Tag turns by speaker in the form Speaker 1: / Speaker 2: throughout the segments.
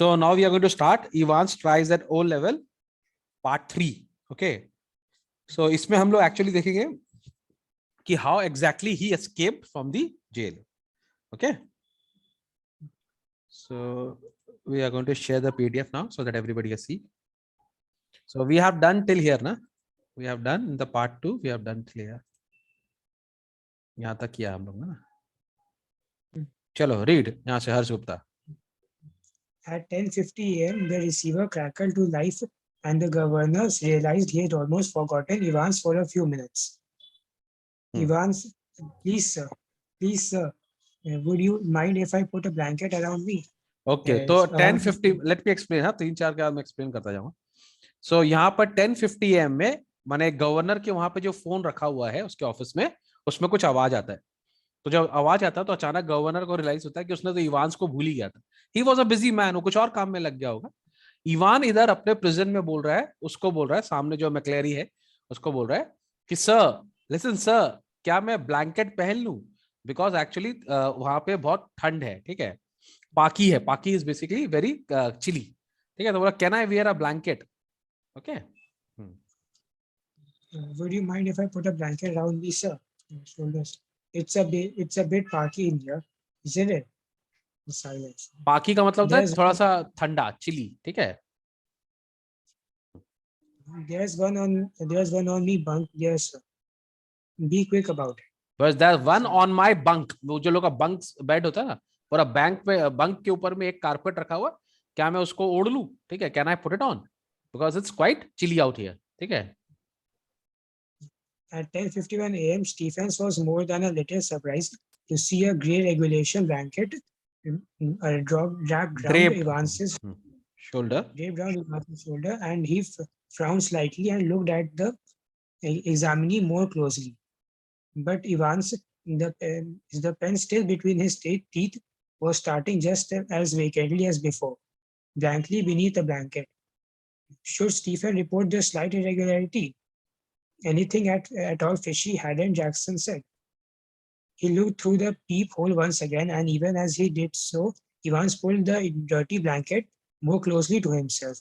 Speaker 1: So now we are going to start Ivan's tries at O level part 3. Okay. So इसमें हम लोग actually देखेंगे कि how exactly he escaped from the jail. Okay. So we are going to share the PDF now so that everybody can see. So we have done till here, na? We have done in the part 2. We have done till here. यहाँ तक किया हम लोग ना. चलो read यहाँ से हर्ष Gupta.
Speaker 2: At 10:50 a.m., the receiver crackled to life and the governor realized he had almost forgotten Evans for a few minutes. Evans, please sir, would you mind if I put a blanket around me?
Speaker 1: Okay, तो 10:50, let me explain. हाँ 3-4 के बाद मैं explain करता जाऊँगा. So यहाँ पर 10:50 am में माने गवर्नर के वहां पे जो फोन रखा हुआ है उसके ऑफिस में, उसमें कुछ आवाज आता है. तो जब आवाज आता है तो अचानक गवर्नर को रियलाइज होता है कि उसने तो इवान्स को भूल ही गया था. He was a busy man, वो कुछ और काम में लग गया होगा. इवान इधर अपने प्रिजन में बोल रहा है, उसको बोल रहा है, सामने जो मैक्लेरी है उसको बोल रहा है कि सर लिसन सर, क्या मैं ब्लैंकेट पहन लूं, बिकॉज एक्चुअली वहां पे बहुत ठंड है. ठीक है, पाकी है, पाकी इज बेसिकली वेरी चिली. ठीक है, तो बोला can I wear a blanket. Okay,
Speaker 2: would you mind if I put a blanket around me, sir? Shoulders. It's a bit parky in here, isn't it? Silence.
Speaker 1: पाकी का मतलब होता है थोड़ा सा ठंडा, चिली. ठीक है,
Speaker 2: there's one on me bunk, yes sir. Be quick about it.
Speaker 1: there's one on my bunk. वो जो लोग का बंक बेड होता है ना, पूरा बैंक पे बंक के ऊपर में एक कारपेट रखा हुआ, क्या मैं उसको ओढ़ लूं? ठीक है, can I put it on because it's quite chilly out here. ठीक है.
Speaker 2: At 10:51 a.m., Stephens was more than a little surprised to see a grey regulation blanket draped around Evans's
Speaker 1: shoulder.
Speaker 2: And he frowned slightly and looked at the examinee more closely. But Evans, the pen still between his teeth, was starting just as vacantly as before, blankly beneath the blanket. Should Stephen report the slight irregularity? Anything at all fishy, hadn't Jackson said. He looked through the peephole once again, and even as he did so, Evans pulled the dirty blanket more closely to himself.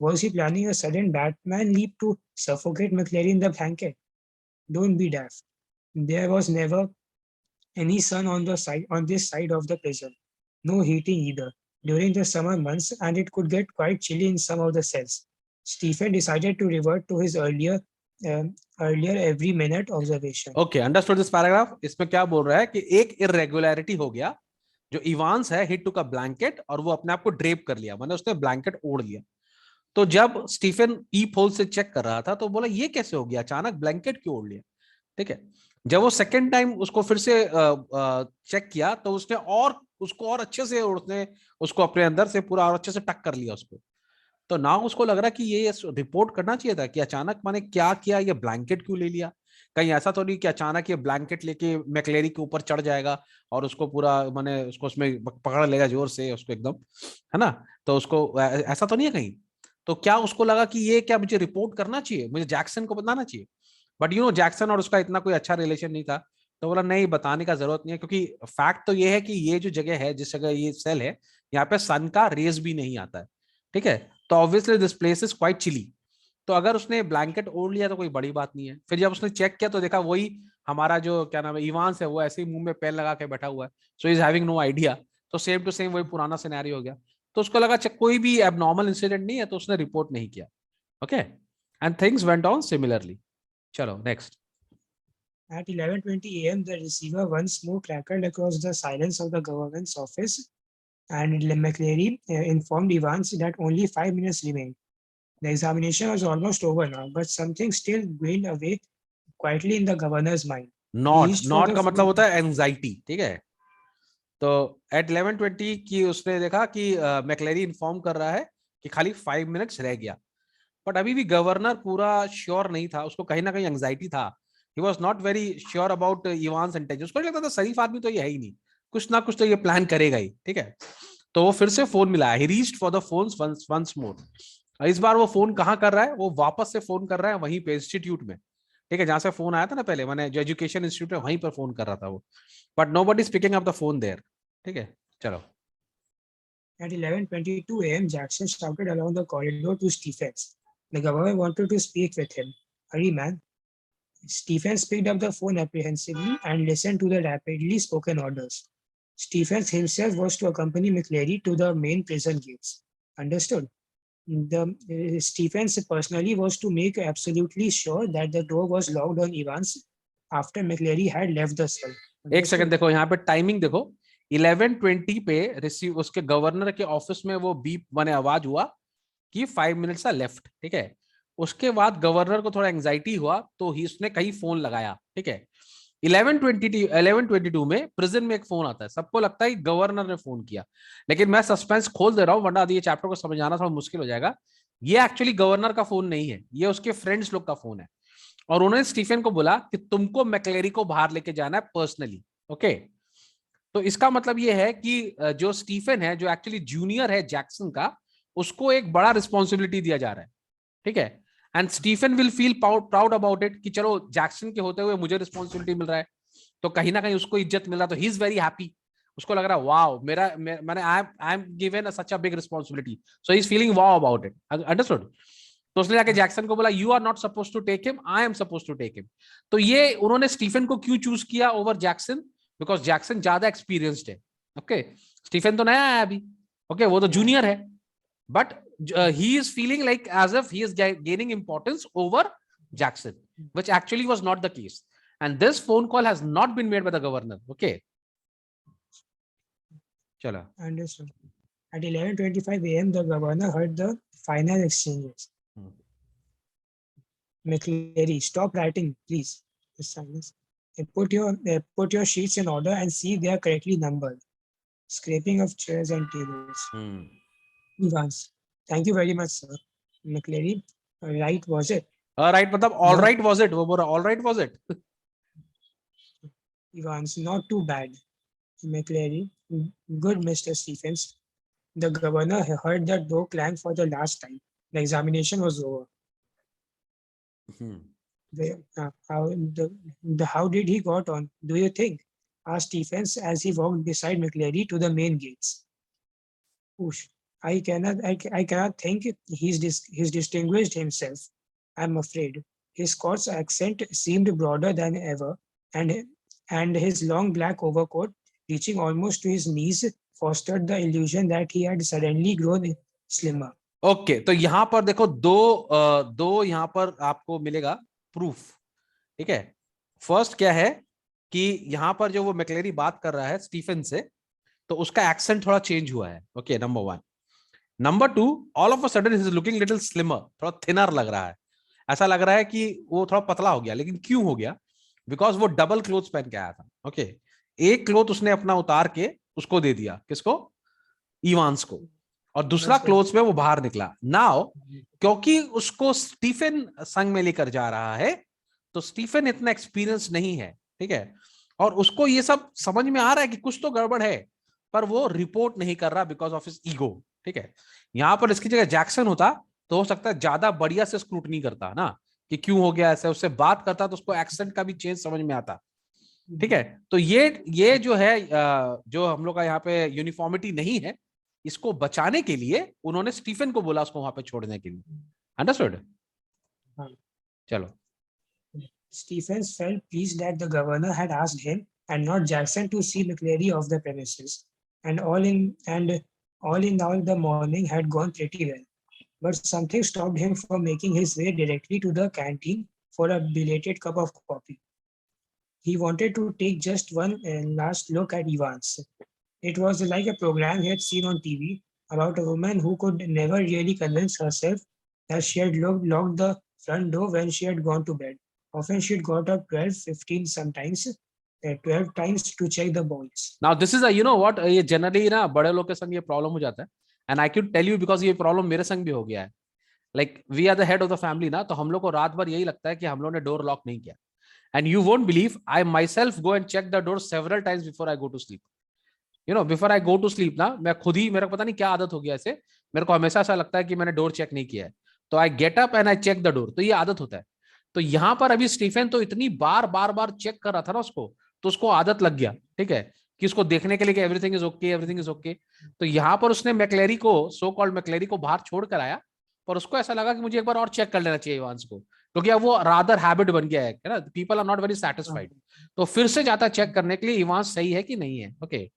Speaker 2: Was he planning a sudden Batman leap to suffocate McClary in the blanket? Don't be daft. There was never any sun on this side of the prison. No heating either during the summer months, and it could get quite chilly in some of the cells. Stephen decided to revert to his earlier every minute observation.
Speaker 1: Okay, understood this paragraph. इसमें क्या बोल रहा है कि एक irregularity हो गया. जो इवांस है, he took a blanket और वो अपने आप को ड्रेप कर लिया, मतलब उसने ब्लैंकेट ओढ़ लिया. तो जब स्टीफन पीप होल से चेक कर रहा था तो बोला ये कैसे हो गया, अचानक ब्लैंकेट क्यों ओढ़ लिया. ठीक है, जब वो सेकेंड टाइम उसको फिर से चेक किया तो उसने और उसको और अच्छे से, उसने उसको अपने अंदर से पूरा और अच्छे से टक कर लिया उसको. तो ना उसको लग रहा कि ये रिपोर्ट करना चाहिए था कि अचानक मैंने क्या किया, ये ब्लैंकेट क्यों ले लिया. कहीं ऐसा तो नहीं कि अचानक ये ब्लैंकेट लेके मैक्लेरी के ऊपर चढ़ जाएगा और उसको पूरा मैंने उसको उसमें पकड़ लेगा जोर से उसको एकदम, है ना. तो उसको ऐसा तो नहीं है कहीं. तो क्या उसको लगा कि ये क्या मुझे रिपोर्ट करना चाहिए, मुझे जैक्सन को बताना चाहिए. बट जैक्सन और उसका इतना कोई अच्छा रिलेशन नहीं था, तो बोला नहीं, बताने का जरूरत नहीं है, क्योंकि फैक्ट तो ये है कि ये जो जगह है, जिस जगह ये सेल है, यहाँ पे सन का रेज भी नहीं आता है. ठीक है, तो obviously this place is quite chilly. तो अगर उसने ब्लैंकेट ओढ़ लिया तो कोई बड़ी बात नहीं है. फिर जब उसने चेक किया तो देखा वही हमारा जो क्या नाम है इवांस है, वो ऐसे ही मुंह में पेन लगा के बैठा हुआ है. So is having no idea. तो सेम टू सेम वही पुराना सिनेरियो हो गया. तो उसको लगा कोई भी एबनॉर्मल इंसिडेंट नहीं है, तो उसने रिपोर्ट नहीं किया. Okay, and things went on similarly. चलो next.
Speaker 2: At 11:20 a.m., the receiver once more crackled across the silence of the government's office, and McCleary informed Evans that only 5 minutes remained. The examination was almost over now, but something still growled away quietly in the governor's mind.
Speaker 1: Not का मतलब होता है anxiety. ठीक है, तो eight 11:20 की उसने देखा कि मैक्लेरी इन्फॉर्म कर रहा है कि खाली 5 मिनट्स रह गया. बट अभी भी गवर्नर पूरा श्योर नहीं था, उसको कहीं ना कहीं एंजाइटी था. He was not very sure about Evans intention. उसको लगता था शरीफ आदमी तो ये है ही नहीं, कुछ ना कुछ तो ये प्लान करेगा ही. ठीक है, तो वो फिर से फोन मिला. He reached for the phones once more. इस बार वो फोन कहाँ कर रहा है, वो वापस से फोन कर रहा है वहीं पे इंस्टीट्यूट में. ठीक है, जहां से फोन आया था ना पहले, मैंने जो एजुकेशन इंस्टीट्यूट है वहीं पर फोन कर रहा था वो. But nobody is picking up the phone there. ठीक है, चलो.
Speaker 2: At 11:22 a.m., Jackson shouted along the corridor to Stephens. The governor wanted to speak with him. Hurry, man. Stephens picked up the phone apprehensively and listened to the rapidly spoken orders. Stephens himself was to accompany McCleary to the main prison gates. Understood? The Stephens personally was to make absolutely sure that the door was locked on Evans after McCleary had left the cell.
Speaker 1: एक second देखो, यहाँ पे timing देखो, 11:20 पे receive उसके governor के office में वो बीप बने आवाज हुआ कि 5 मिनट्स आर लेफ्ट, ठीक है। उसके बाद गवर्नर को थोड़ा एंजाइटी हुआ तो ही उसने कहीं फोन लगाया, ठीक है। 11:22 में प्रिजन में एक फोन आता है, सबको लगता है गवर्नर ने फोन किया, लेकिन मैं सस्पेंस खोल दे रहा हूं वरना ये चैप्टर को समझाना थोड़ा मुश्किल हो जाएगा। ये एक्चुअली गवर्नर का फोन नहीं है, ये उसके फ्रेंड्स लोग का फोन है, और उन्होंने स्टीफन को बोला कि तुमको मैक्लेरी को बाहर लेके जाना है पर्सनली, ओके। तो इसका मतलब ये है कि जो स्टीफन है, जो एक्चुअली जूनियर है जैक्सन का, उसको एक बड़ा रिस्पॉन्सिबिलिटी दिया जा रहा है, ठीक है। And Stephen will feel proud about it कि चलो जैक्सन के होते हुए मुझे रिस्पॉन्सिबिलिटी मिल रहा है, तो कहीं ना कहीं उसको इज्जत मिल रहा है, तो ही इज वेरी हैप्पी। उसको लग रहा है वाओ, मैंने I am given such a big responsibility, so he is feeling wow about it. Understood? तो उसने जाके जैक्सन को बोला you are not suppose to take him, I am suppose to take him. तो ये उन्होंने स्टीफन को क्यों चूज किया ओवर जैक्सन? बिकॉज जैक्सन ज्यादा एक्सपीरियंस्ड है, ओके। स्टीफन तो नया है अभी, ओके, वो तो जूनियर है, but he is feeling like as if he is gaining importance over Jackson, which actually was not the case. And this phone call has not been made by the governor. Okay. Chala.
Speaker 2: Understood. At 11:25 a.m., the governor heard the final exchanges. McCleary, stop writing, please. Silence. Put your sheets in order and see if they are correctly numbered. Scraping of chairs and tables. Evans, thank you very much, sir. McCleary, right was it?
Speaker 1: Right, मतलब all right was it? वो बोला all right was it?
Speaker 2: Evans, not too bad. McCleary, good, Mr. Stephens. The governor heard the door clang for the last time. The examination was over. How did he got on, do you think? Asked Stephens as he walked beside McCleary to the main gates. Oosh. I cannot think he's distinguished himself. I'm afraid. His Scots accent seemed broader than ever, and his long black overcoat, reaching almost to his knees, fostered the illusion that he had suddenly grown slimmer.
Speaker 1: Okay, तो यहाँ पर देखो दो यहाँ पर आपको मिलेगा proof, ठीक है। फर्स्ट क्या है कि यहाँ पर जो वो मैक्लेरी बात कर रहा है स्टीफन से, तो उसका एक्सेंट थोड़ा चेंज हुआ है, okay, number 1। Number 2, all of a sudden he is looking little slimmer, थोड़ा थिनर लग रहा है, ऐसा लग रहा है कि वो थोड़ा पतला हो गया। लेकिन क्यों हो गया? बिकॉज वो डबल क्लोथ पहन के आया था, ओके। एक क्लोथ उसने अपना उतार के उसको दे दिया, किसको? इवांस को, और दूसरा क्लोथ में वो बाहर निकला। नाउ क्योंकि उसको स्टीफन संग में लेकर जा रहा है, तो स्टीफन इतना एक्सपीरियंस नहीं है, ठीक है, और उसको ये सब समझ में आ रहा है कि कुछ तो गड़बड़ है, पर वो रिपोर्ट नहीं कर रहा बिकॉज ऑफ हिज ईगो, ठीक है। यहां पर इसकी जगह जैक्सन होता तो हो सकता है ज्यादा बढ़िया से स्क्रूटनी करता ना, कि क्यों हो गया ऐसे, उससे बात करता तो उसको एक्सेंट का भी चेंज समझ में आता, ठीक है। तो ये जो है जो हम लोग का यहाँ पे यूनिफॉर्मिटी नहीं है, इसको बचाने के लिए उन्होंने स्टीफन को बोला उसको वहां पे छोड़ने के लिए। अंडरस्टूड? चलो।
Speaker 2: Stephens felt pleased that the governor had asked him and not Jackson to see McCleary off the premises, and all in all the morning had gone pretty well. But something stopped him from making his way directly to the canteen for a belated cup of coffee. He wanted to take just one last look at Evans. It was like a program he had seen on TV about a woman who could never really convince herself that she had locked the front door when she had gone to bed. Often she'd got up 12, 15, sometimes 12 times to check the balls.
Speaker 1: Now this is a, you know what, ये generally ना बड़े लोग के संग ये problem हो जाता है, and I could tell you because ये प्रॉब्लम मेरे संग भी हो गया है। Like we are the head of the family ना, तो हम लोग को रात भर यही लगता है कि हम लोग ने डोर लॉक नहीं किया, and you won't believe I myself go and check the door several times before I go to sleep. You know, before I go to sleep ना, मैं खुद ही, मेरा पता नहीं क्या आदत हो गया ऐसे, मेरे को हमेशा ऐसा लगता है कि मैंने डोर चेक नहीं किया है, तो I get up and I check the door, तो ये आदत होता है। तो यहाँ पर अभी स्टीफन तो इतनी बार चेक कर रहा था ना उसको, तो उसको आदत लग गया, ठीक है। कि उसको देखने के लिए कि everything is okay, everything is okay. तो यहाँ पर उसने मैक्लेरी को, सो कॉल्ड मैक्लेरी को बाहर छोड़ कर आया, पर उसको ऐसा लगा कि मुझे एक बार और चेक कर लेना चाहिए इवांस को, क्योंकि अब वो रादर हैबिट बन गया है ना, people are not very satisfied. तो फिर से जाता चेक करने के लिए इवांस सही है कि नहीं है। Okay.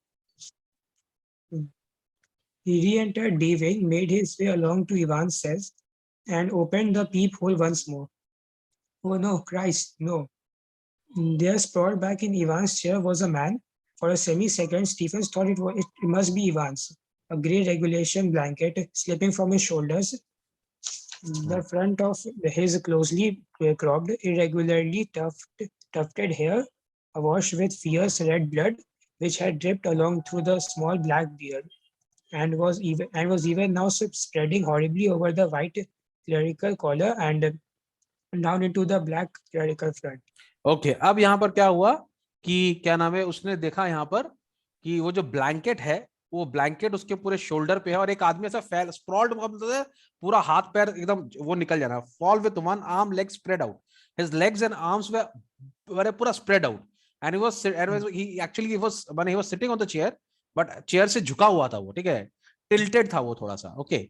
Speaker 2: He re-entered D wing, made his way along to Ivan's cells, and opened the peephole once more. Oh no, Christ, no. There, sprawled back in Ivan's chair, was a man. For a semi-second, Stephens thought it must be Ivan's. A grey regulation blanket slipping from his shoulders, the front of his closely cropped, irregularly tufted hair, awash with fierce red blood, which had dripped along through the small black beard, and was even now spreading horribly over the white clerical collar and down into the black clerical front.
Speaker 1: Okay, अब यहाँ पर क्या हुआ कि क्या नाम है, उसने देखा यहाँ पर कि वो जो ब्लैंकेट है, वो ब्लैंकेट उसके पूरे शोल्डर पे है, और एक आदमी ऐसा फैल स्प्रॉल्ड, मतलब है पूरा हाथ पैर एकदम वो निकल जाना, fall with one arm leg spread out, his legs and arms were पूरा spread out, and he actually he was sitting on the chair, but chair से झुका हुआ था वो, ठीक है, टिल्टेड था वो थोड़ा सा। ओके,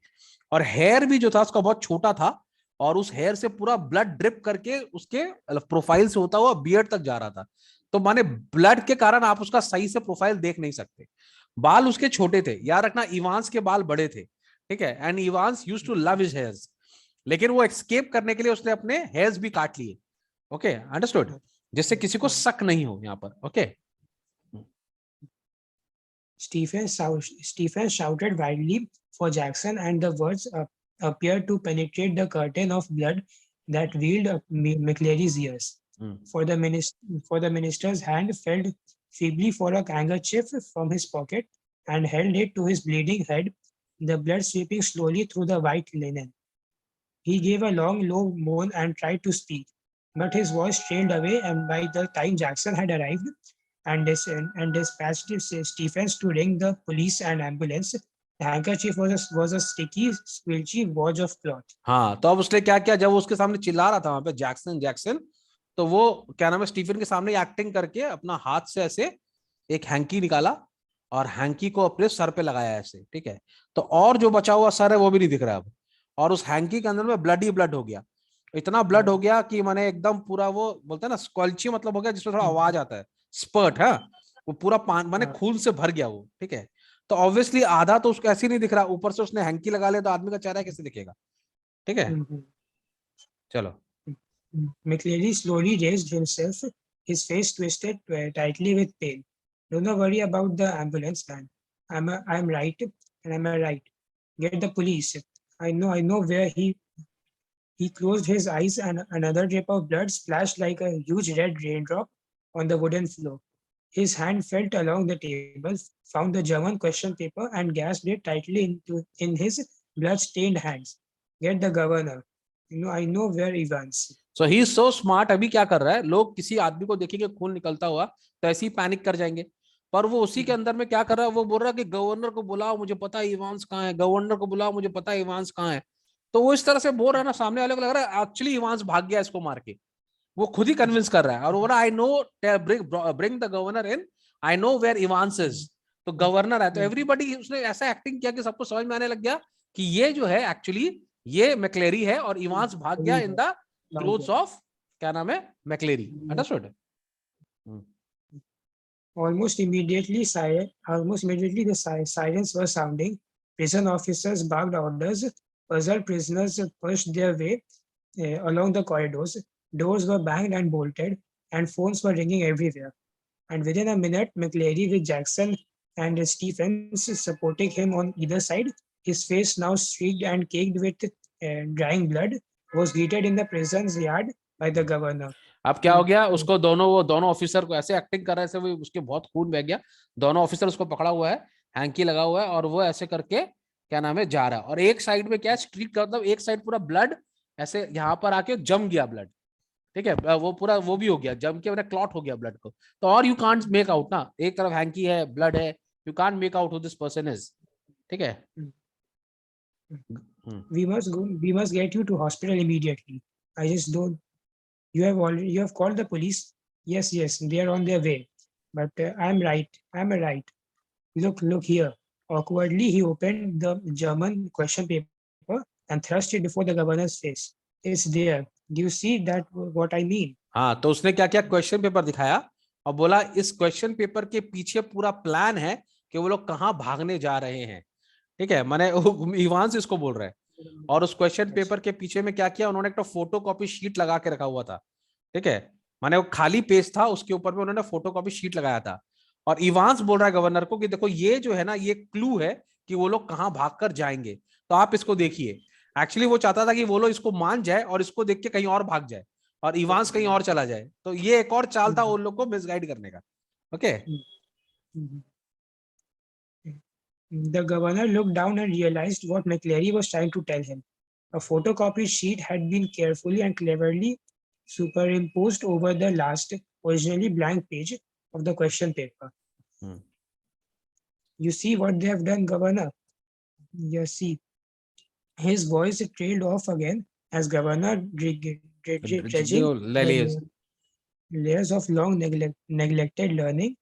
Speaker 1: और हेयर भी जो था उसका बहुत छोटा था, और उस हेयर से पूरा ब्लड ड्रिप करके उसके प्रोफाइल से होता हुआ बियर्ड तक जा रहा था। तो माने ब्लड के कारण आप उसका सही से प्रोफाइल देख नहीं सकते। बाल उसके छोटे थे, याद रखना इवांस के बाल बड़े थे, ठीक है, and Evans used to love his hairs, लेकिन वो एस्केप करने के लिए उसने अपने हेयर्स भी काट लिए। ओके, अंडरस्टूड, जिससे किसी को शक नहीं हो यहाँ पर। Okay.
Speaker 2: Stephen shouted wildly for Jackson, and the words appeared to penetrate the curtain of blood that veiled McLeary's ears. For the minister's hand felt feebly for a handkerchief from his pocket and held it to his bleeding head, the blood sweeping slowly through the white linen. He gave a long, low moan and tried to speak, but his voice trailed away, and by the time Jackson had arrived and dispatched Stephens to ring the police and ambulance, the handkerchief was a sticky, squelchy wad of cloth.
Speaker 1: हाँ, तो अब उसने क्या किया, जब वो उसके सामने चिल्ला रहा था वहां पे जैक्सन जैक्सन, तो वो क्या नाम है स्टीफन के सामने एक्टिंग करके अपना हाथ से ऐसे एक हैंकी निकाला और हैंकी को अपने सर पे लगाया ऐसे, ठीक है। तो और जो बचा हुआ सर है वो भी नहीं दिख रहा अब, और उस हैंकी के अंदर में ब्लड ही ब्लड हो गया, इतना ब्लड हो गया कि माने एकदम पूरा वो बोलते हैं ना स्क्वल्ची, मतलब हो गया जिसमें थोड़ा आवाज आता है, स्पर्ट है, वो पूरा माने खून से भर गया वो, ठीक है। तो ऑब्वियसली आधा तो उसको ऐसे ही नहीं दिख रहा, ऊपर से उसने हैंकी लगा लिया तो आदमी का चेहरा कैसे दिखेगा, ठीक है। चलो।
Speaker 2: McLeary slowly raised himself, his face twisted tightly with pain. Do not worry about the ambulance, man. I'm right, and am I right? Get the police. I know where he. He closed his eyes, and another drip of blood splashed like a huge red raindrop on the wooden floor. His hand felt along the table, found the German question paper, and grasped it tightly in his blood-stained hands. Get the governor. I know where Evans.
Speaker 1: So he is so smart. अभी क्या कर रहा है, लोग किसी आदमी को देखेंगे खून निकलता हुआ तो ऐसे ही पैनिक कर जाएंगे, पर वो उसी के अंदर में क्या कर रहा है, वो बोल रहा है कि गवर्नर को बुलाओ, मुझे पता है इवांस कहाँ है, गवर्नर को बुलाओ, मुझे पता है इवांस कहाँ है। तो वो इस तरह से बोल रहा है ना, सामने वाले को लग रहा है एक्चुअली इवांस भाग गया इसको मार के, वो खुद ही कन्विंस कर रहा है, और वो बोल रहा I know, bring the governor in, I know where Evans is. तो गवर्नर है, तो एवरीबडी, उसने ऐसा एक्टिंग किया कि सबको समझ में आने लग गया कि ये जो है एक्चुअली ये मैक्लेरी है, और इवांस भाग गया इन द क्लोथ्स ऑफ क्या नाम है मैक्लेरी। Understood.
Speaker 2: Almost immediately, the sirens were sounding. Prison officers barked orders. Puzzled prisoners pushed their way along the corridors. Doors were banged and bolted, and phones were ringing everywhere. And within a minute, McLeary, with Jackson and Stephens supporting him on either side, his face now streaked and caked with drying blood, was greeted in the prison's yard by the governor.
Speaker 1: अब क्या हो गया, उसको वो दोनों officer को ऐसे acting कर रहे थे, वो उसके बहुत खून बह गया, दोनों ऑफिसर उसको पकड़ा हुआ है, हैंकी लगा हुआ है, और वो ऐसे करके क्या नाम है जा रहा है, और एक साइड में क्या स्ट्रीक का मतलब एक साइड पूरा ब्लड ऐसे यहाँ पर आके जम गया ब्लड, ठीक है, वो पूरा वो भी हो गया जम के, मतलब क्लॉट हो गया ब्लड को, तो और यू कांट मेक आउट ना, एक तरफ हैंकी है, ब्लड है, you can't make out who this person is, ठीक है।
Speaker 2: We must get you to hospital immediately. I just don't. You have called the police? Yes, they are on their way. but I'm right. Look here. Awkwardly, he opened the German question paper and thrust it before the governor's face. It's there. Do you see that what I mean?
Speaker 1: हाँ, तो उसने क्या किया, question paper दिखाया और बोला इस question paper के पीछे पूरा प्लान है कि वो लोग कहाँ भागने जा रहे हैं। ठीक है, माने इवांस इसको बोल रहा है। और उस क्वेश्चन पेपर के पीछे में क्या किया उन्होंने, एक तो फोटो कॉपी शीट लगा के रखा हुआ था। ठीक है, माने वो खाली पेज था, उसके ऊपर में उन्होंने फोटो कॉपी शीट लगाया था। और इवांस बोल रहा है गवर्नर को कि देखो ये जो है ना, ये क्लू है कि वो लोग कहाँ भाग कर जाएंगे, तो आप इसको देखिए। एक्चुअली वो चाहता था कि वो लोग इसको मान जाए और इसको देख के कहीं और भाग जाए और इवांस कहीं और चला जाए, तो ये एक और चाल था उन लोग को मिसगाइड करने का। Okay.
Speaker 2: The governor looked down and realized what McCleary was trying to tell him. A photocopied sheet had been carefully and cleverly superimposed over the last, originally blank page of the question paper.
Speaker 1: Hmm.
Speaker 2: You see what they have done, Governor? You see. His voice trailed off again as Governor dredging the layers of long neglected learning,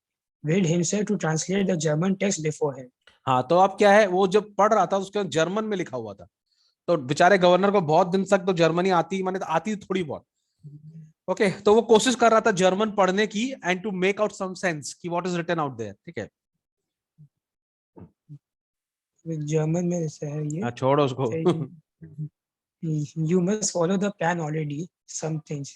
Speaker 2: willed himself to translate the German text before him.
Speaker 1: हाँ, तो अब क्या है, वो जब पढ़ रहा था उसके जर्मन में लिखा हुआ था, तो बेचारे गवर्नर को बहुत दिन तक तो जर्मनी आती, माने आती थोड़ी बहुत। ओके, तो वो कोशिश कर रहा था जर्मन पढ़ने की and to make out some sense कि what is written out there. ठीक है,
Speaker 2: जर्मन में ऐसा है ये।
Speaker 1: छोड़ो उसको।
Speaker 2: You must follow the plan already. Some things.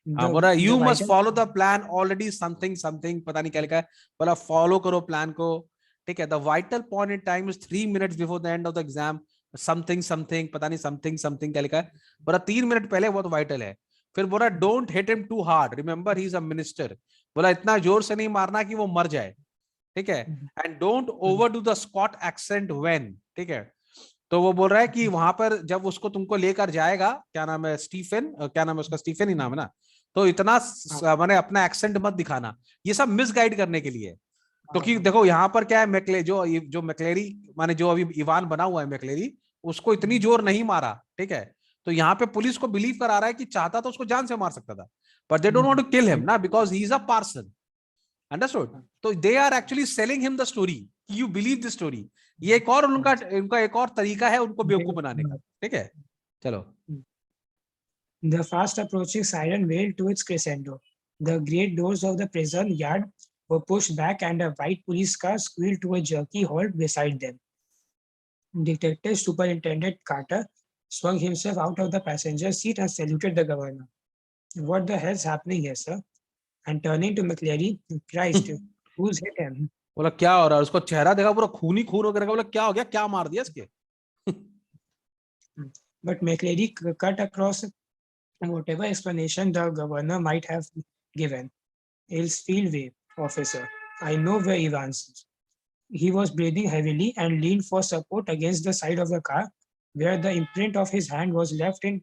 Speaker 1: हाँ, बोला you must follow the plan already something something, पता नहीं क्या लिखा है, बोला फॉलो करो प्लान को। ठीक है, the vital point in time is 3 minutes before the end of the exam, something something, पता नहीं समथिंग समथिंग क्या लिखा है, बोला 3 मिनट पहले बहुत वाइटल है। फिर बोला don't hit him too hard, remember he is a minister, बोला इतना जोर से नहीं मारना कि वो मर जाए। ठीक है, and don't overdo the Scot accent when. ठीक है, तो वो बोल रहा है कि वहां पर जब उसको तुमको लेकर जाएगा, क्या नाम है, स्टीफन, क्या नाम है उसका, स्टीफन ही नाम है ना, तो इतना माने अपना एक्सेंट मत दिखाना, ये सब मिसगाइड करने के लिए। क्योंकि देखो यहाँ पर क्या है, जो मैक्लेरी माने जो अभी इवान बना हुआ है मैक्लेरी, उसको इतनी जोर नहीं मारा। ठीक है, तो यहाँ पे पुलिस को बिलीव करा रहा है कि चाहता तो उसको जान से मार सकता था, but they don't want to kill him ना, because he is a parson. Understood? तो they are actually selling him the story, you believe the story. ये एक और उनका एक और तरीका है उनको बेवकूफ बनाने का। ठीक है, चलो।
Speaker 2: The fast approaching siren wailed to its crescendo. The great doors of the prison yard were pushed back and a white police car squealed to a jerky halt beside them. Detective Superintendent Carter swung himself out of the passenger seat and saluted the governor. What the hell's happening here, sir? And turning to McCleary, Christ, who's hit him?
Speaker 1: बोला क्या हो रहा है, उसको चेहरा देखा पूरा खूनी खून हो गया, बोला क्या हो गया, क्या मार दिया इसके।
Speaker 2: But McCleary cut across whatever explanation the governor might have given. Aylesfield Way, officer. I know where Evans is. He was breathing heavily and leaned for support against the side of the car, where the imprint of his hand was left in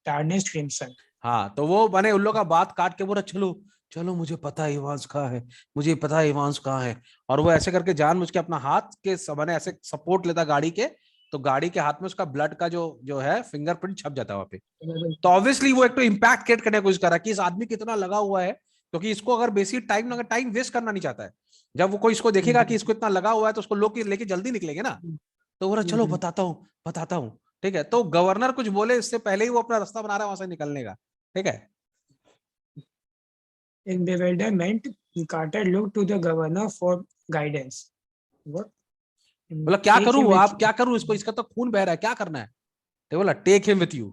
Speaker 2: tarnished crimson.
Speaker 1: हाँ, तो वो बने उन लोग का बात काट के बोला चलो चलो, मुझे पता है इवांस कहाँ है, मुझे पता है इवांस कहाँ है। और वो ऐसे करके जान मुझ के अपना हाथ के बने ऐसे सपोर्ट लेता गाड़ी के, तो गाड़ी के हाथ में उसका ब्लड का जो है फिंगरप्रिंट छप जाता है वहां पे। तो ऑब्वियसली वो एक तो इम्पैक्ट क्रिएट करने की कोशिश कर रहा है कि इस आदमी कितना लगा हुआ है, क्योंकि इसको अगर बेसिक टाइम वेस्ट करना नहीं चाहता है। जब वो कोई इसको देखेगा कि इसको इतना लगा हुआ है, तो उसको लोग लेके जल्दी निकलेंगे ना, तो बोला चलो बताता हूँ। ठीक है, तो गवर्नर कुछ बोले इससे पहले ही वो अपना रास्ता बना रहा है वहां से निकलने का। ठीक है,
Speaker 2: In bewilderment, Carter looked to the governor for guidance. What?
Speaker 1: बोला क्या करूं, आप क्या करूं, इसका तो खून बह रहा है, क्या करना है। तो बोला take him with you.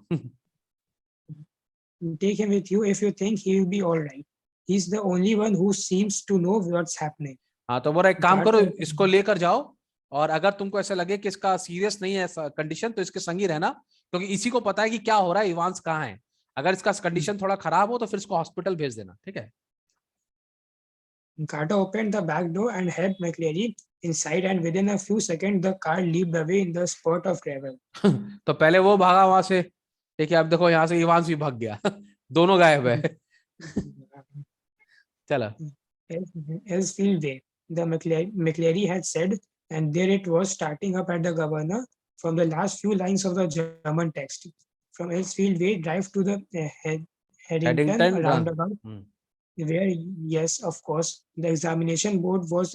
Speaker 2: Take him with you if you think he will be all right. He's the only one who seems to know what's happening.
Speaker 1: हाँ, तो बोला एक काम करो, इसको लेकर जाओ, और अगर तुमको ऐसा लगे कि इसका सीरियस नहीं है कंडीशन, तो इसके संग ही रहना, क्योंकि इसी को पता है कि क्या हो रहा है, इवांस कहाँ है। अगर इसका कंडीशन थोड़ा खराब हो तो फिर इसको हॉस्पिटल भेज देना। ठीक है,
Speaker 2: Carter opened the back door and helped McCleary inside, and within a few seconds, the car leaped away in the spurt of gravel.
Speaker 1: तो पहले वो भागा वहां से। ठीक है, अब देखो यहाँ से इवांस भी भाग गया। दोनों गायब है। चलो।
Speaker 2: Aylesfield Way, the McCleary had said, and there it was starting up at the governor from the last few lines of the German text. From Aylesfield Way, drive to the Headington
Speaker 1: Paddington run।
Speaker 2: roundabout. where, yes, of course, the examination board was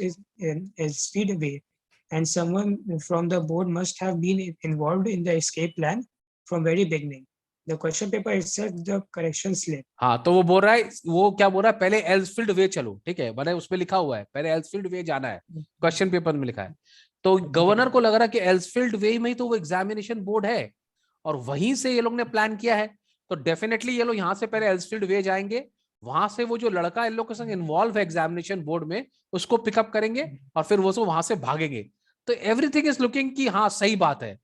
Speaker 2: speed away, and someone from the board must have been involved in the escape plan from very beginning. The question paper itself, the correction slip.
Speaker 1: हाँ, तो वो बोल रहा है, वो क्या बोल रहा है, पहले एल्सफील्ड वे चलो, ठीक है, मैंने उसमें लिखा हुआ है पहले एल्सफील्ड वे जाना है, क्वेश्चन पेपर में लिखा है। तो गवर्नर को लग रहा है कि एल्सफील्ड वे में ही तो वो एग्जामिनेशन बोर्ड है और वहीं से ये लोग ने प्लान किया है, तो डेफिनेटली ये लोग यहाँ से पहले एल्सफील्ड वे जाएंगे, वहां से वो जो लड़का इन लोग के संग इन्वॉल्व है एग्जामिनेशन बोर्ड में उसको पिकअप करेंगे और फिर वो वहां से भागेंगे। तो एवरीथिंग इज लुकिंग कि हाँ सही बात है,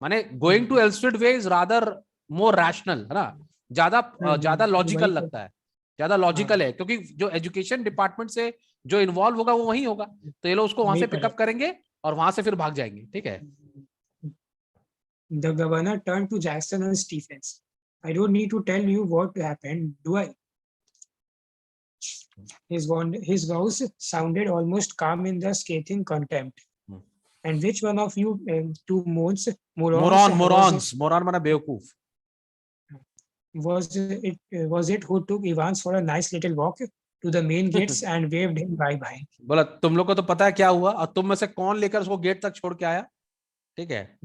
Speaker 1: माने going to Elsfield way is rather more rational, है ना, ज्यादा लॉजिकल लगता है, ज्यादा लॉजिकल है, क्योंकि जो एजुकेशन डिपार्टमेंट से जो इन्वॉल्व होगा वो वही होगा, तो ये लोग उसको वहां से पिकअप करेंगे और वहां से फिर भाग जाएंगे, ठीक है।
Speaker 2: The governor turned to Jackson and Stephens. I don't need to tell you what happened, do I? His voice sounded almost calm in the scathing contempt. And which one of you two morons
Speaker 1: moron माना बेवकूफ,
Speaker 2: was it who took Evans for a nice little walk to the main gates and waved him bye-bye?
Speaker 1: बोला तुम लोग को तो पता है क्या हुआ और तुम में से कौन लेकर उसको गेट तक छोड़ के आया, ठीक है।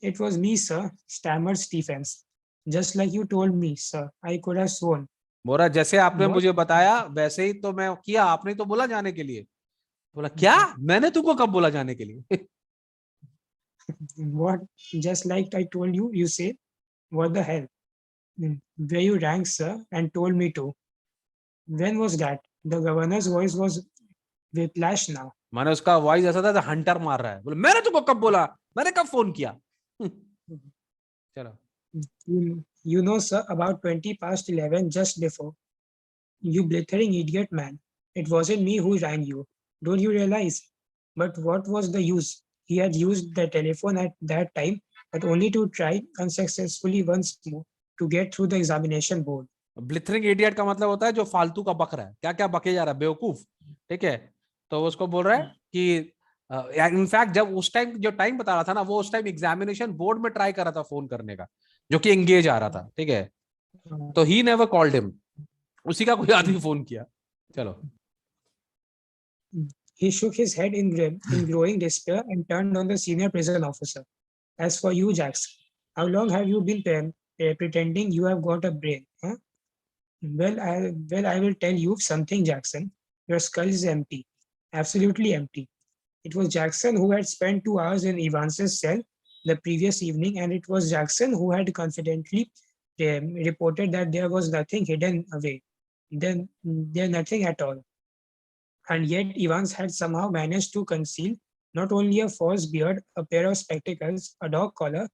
Speaker 2: It was me, sir, stammered Stephens. Just like you told me, sir. I could have sworn.
Speaker 1: बोला जैसे आपने
Speaker 2: What?
Speaker 1: मुझे बताया वैसे ही तो मैं किया, आपने तो बोला जाने के लिए। बोला क्या, मैंने तुमको कब बोला जाने के लिए?
Speaker 2: What? Just like I told you, you say? What the hell? Where you rang, sir, and told me to. When was that? The governor's voice was whiplash now.
Speaker 1: माने उसका वॉइस ऐसा था हंटर मार रहा है, बोले मैंने तुमको कब बोला, मैंने कब फोन किया। चलो।
Speaker 2: You know, sir, about 20 past 11 just before. You blithering idiot man. It wasn't me who rang you. Don't you realize? But what was the use? He had used the telephone at that time, but only to try unsuccessfully once more to get through the examination board.
Speaker 1: Blithering idiot का मतलब होता है जो फालतू का बक रहा है, क्या क्या बके जा रहा है, बेवकूफ, ठीक है। तो वो उसको बोल रहा है कि इनफैक्ट जब उस टाइम जो टाइम बता रहा था ना, वो उस टाइम एग्जामिनेशन बोर्ड में ट्राई कर रहा था फोन करने का, जो कि एंगेज आ रहा था, ठीक है। तो ही नेवर कॉल्ड हिम, उसी का कोई आदमी फोन किया। चलो।
Speaker 2: He shook his head in growing despair and turned on the senior prison officer. As for you, Jackson, how long have you been pretending you have got a brain? Huh? Well, I will tell you something, Jackson. Your skull is empty, absolutely empty. It was Jackson who had spent 2 hours in Evans's cell the previous evening, and it was Jackson who had confidently reported that there was nothing hidden away. Then there nothing at all. And yet Evans had somehow managed to conceal not only a false beard, a pair spectacles, a dog collar,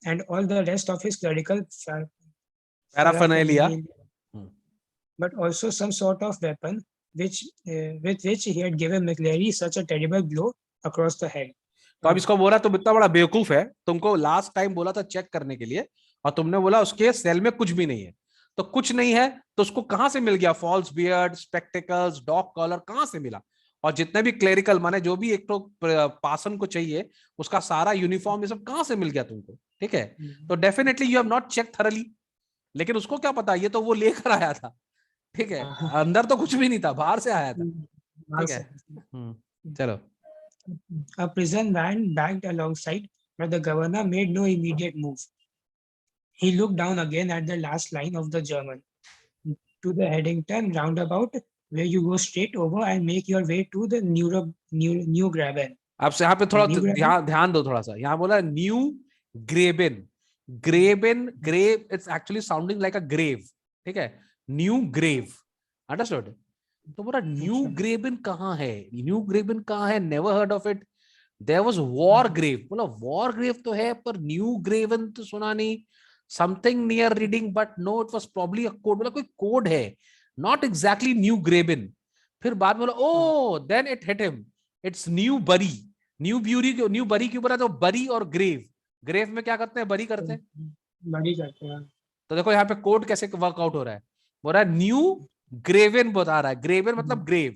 Speaker 2: and all the rest of his clerical
Speaker 1: paraphernalia,
Speaker 2: but also some sort of weapon with which he had given McLeary such a terrible blow across the head.
Speaker 1: तो अब इसको बोला तुम इतना बड़ा बेवकूफ है, तुमको लास्ट टाइम बोला था चेक करने के लिए और तुमने बोला उसके सेल में कुछ भी नहीं है, तो कुछ नहीं है तो उसको कहां से मिल गया false beard, spectacles, dog collar कहां से मिला, और जितने भी क्लेरिकल माने जो भी एक तो पासन को चाहिए उसका सारा यूनिफॉर्म ये सब कहां से मिल गया तुमको, ठीक है। तो definitely you have not check thoroughly, लेकिन उसको क्या पता ये तो वो लेकर आया था, ठीक है, अंदर तो कुछ भी नहीं था, बाहर से आया था, ठीक है। चलो।
Speaker 2: A prison van backed alongside, but the governor made no immediate move. He looked down again at the last line of the German. To the Headington roundabout, where you go straight over and make your way to the New Graben.
Speaker 1: आप यहाँ पे थोड़ा ध्यान दो थोड़ा सा, यहाँ बोला new Graben, Graben grave, it's actually sounding like a grave, ठीक है, न्यू ग्रेव, अंडरस्टूड। तो बोला न्यू ग्रेबन कहाँ है, न्यू ग्रेबन कहाँ है, never heard of it, there was war grave, बोला वॉर ग्रेव तो है पर न्यू ग्रेवन तो सुना नहीं, something near Reading but no it was probably a code, बोला कोई कोड है, नॉट एग्जैक्टली न्यू ग्रेबन। फिर बाद में बोला oh then it hit him, it's Newbury, Newbury, Newbury क्यों बोला, तो बरी और ग्रेव, ग्रेव में क्या करते हैं, बरी करते हैं,
Speaker 2: बरी करते हैं।
Speaker 1: तो देखो यहाँ पे कोड कैसे वर्कआउट हो रहा है, बोल रहा है न्यू ग्रेवन बता रहा है, ग्रेवन मतलब ग्रेव,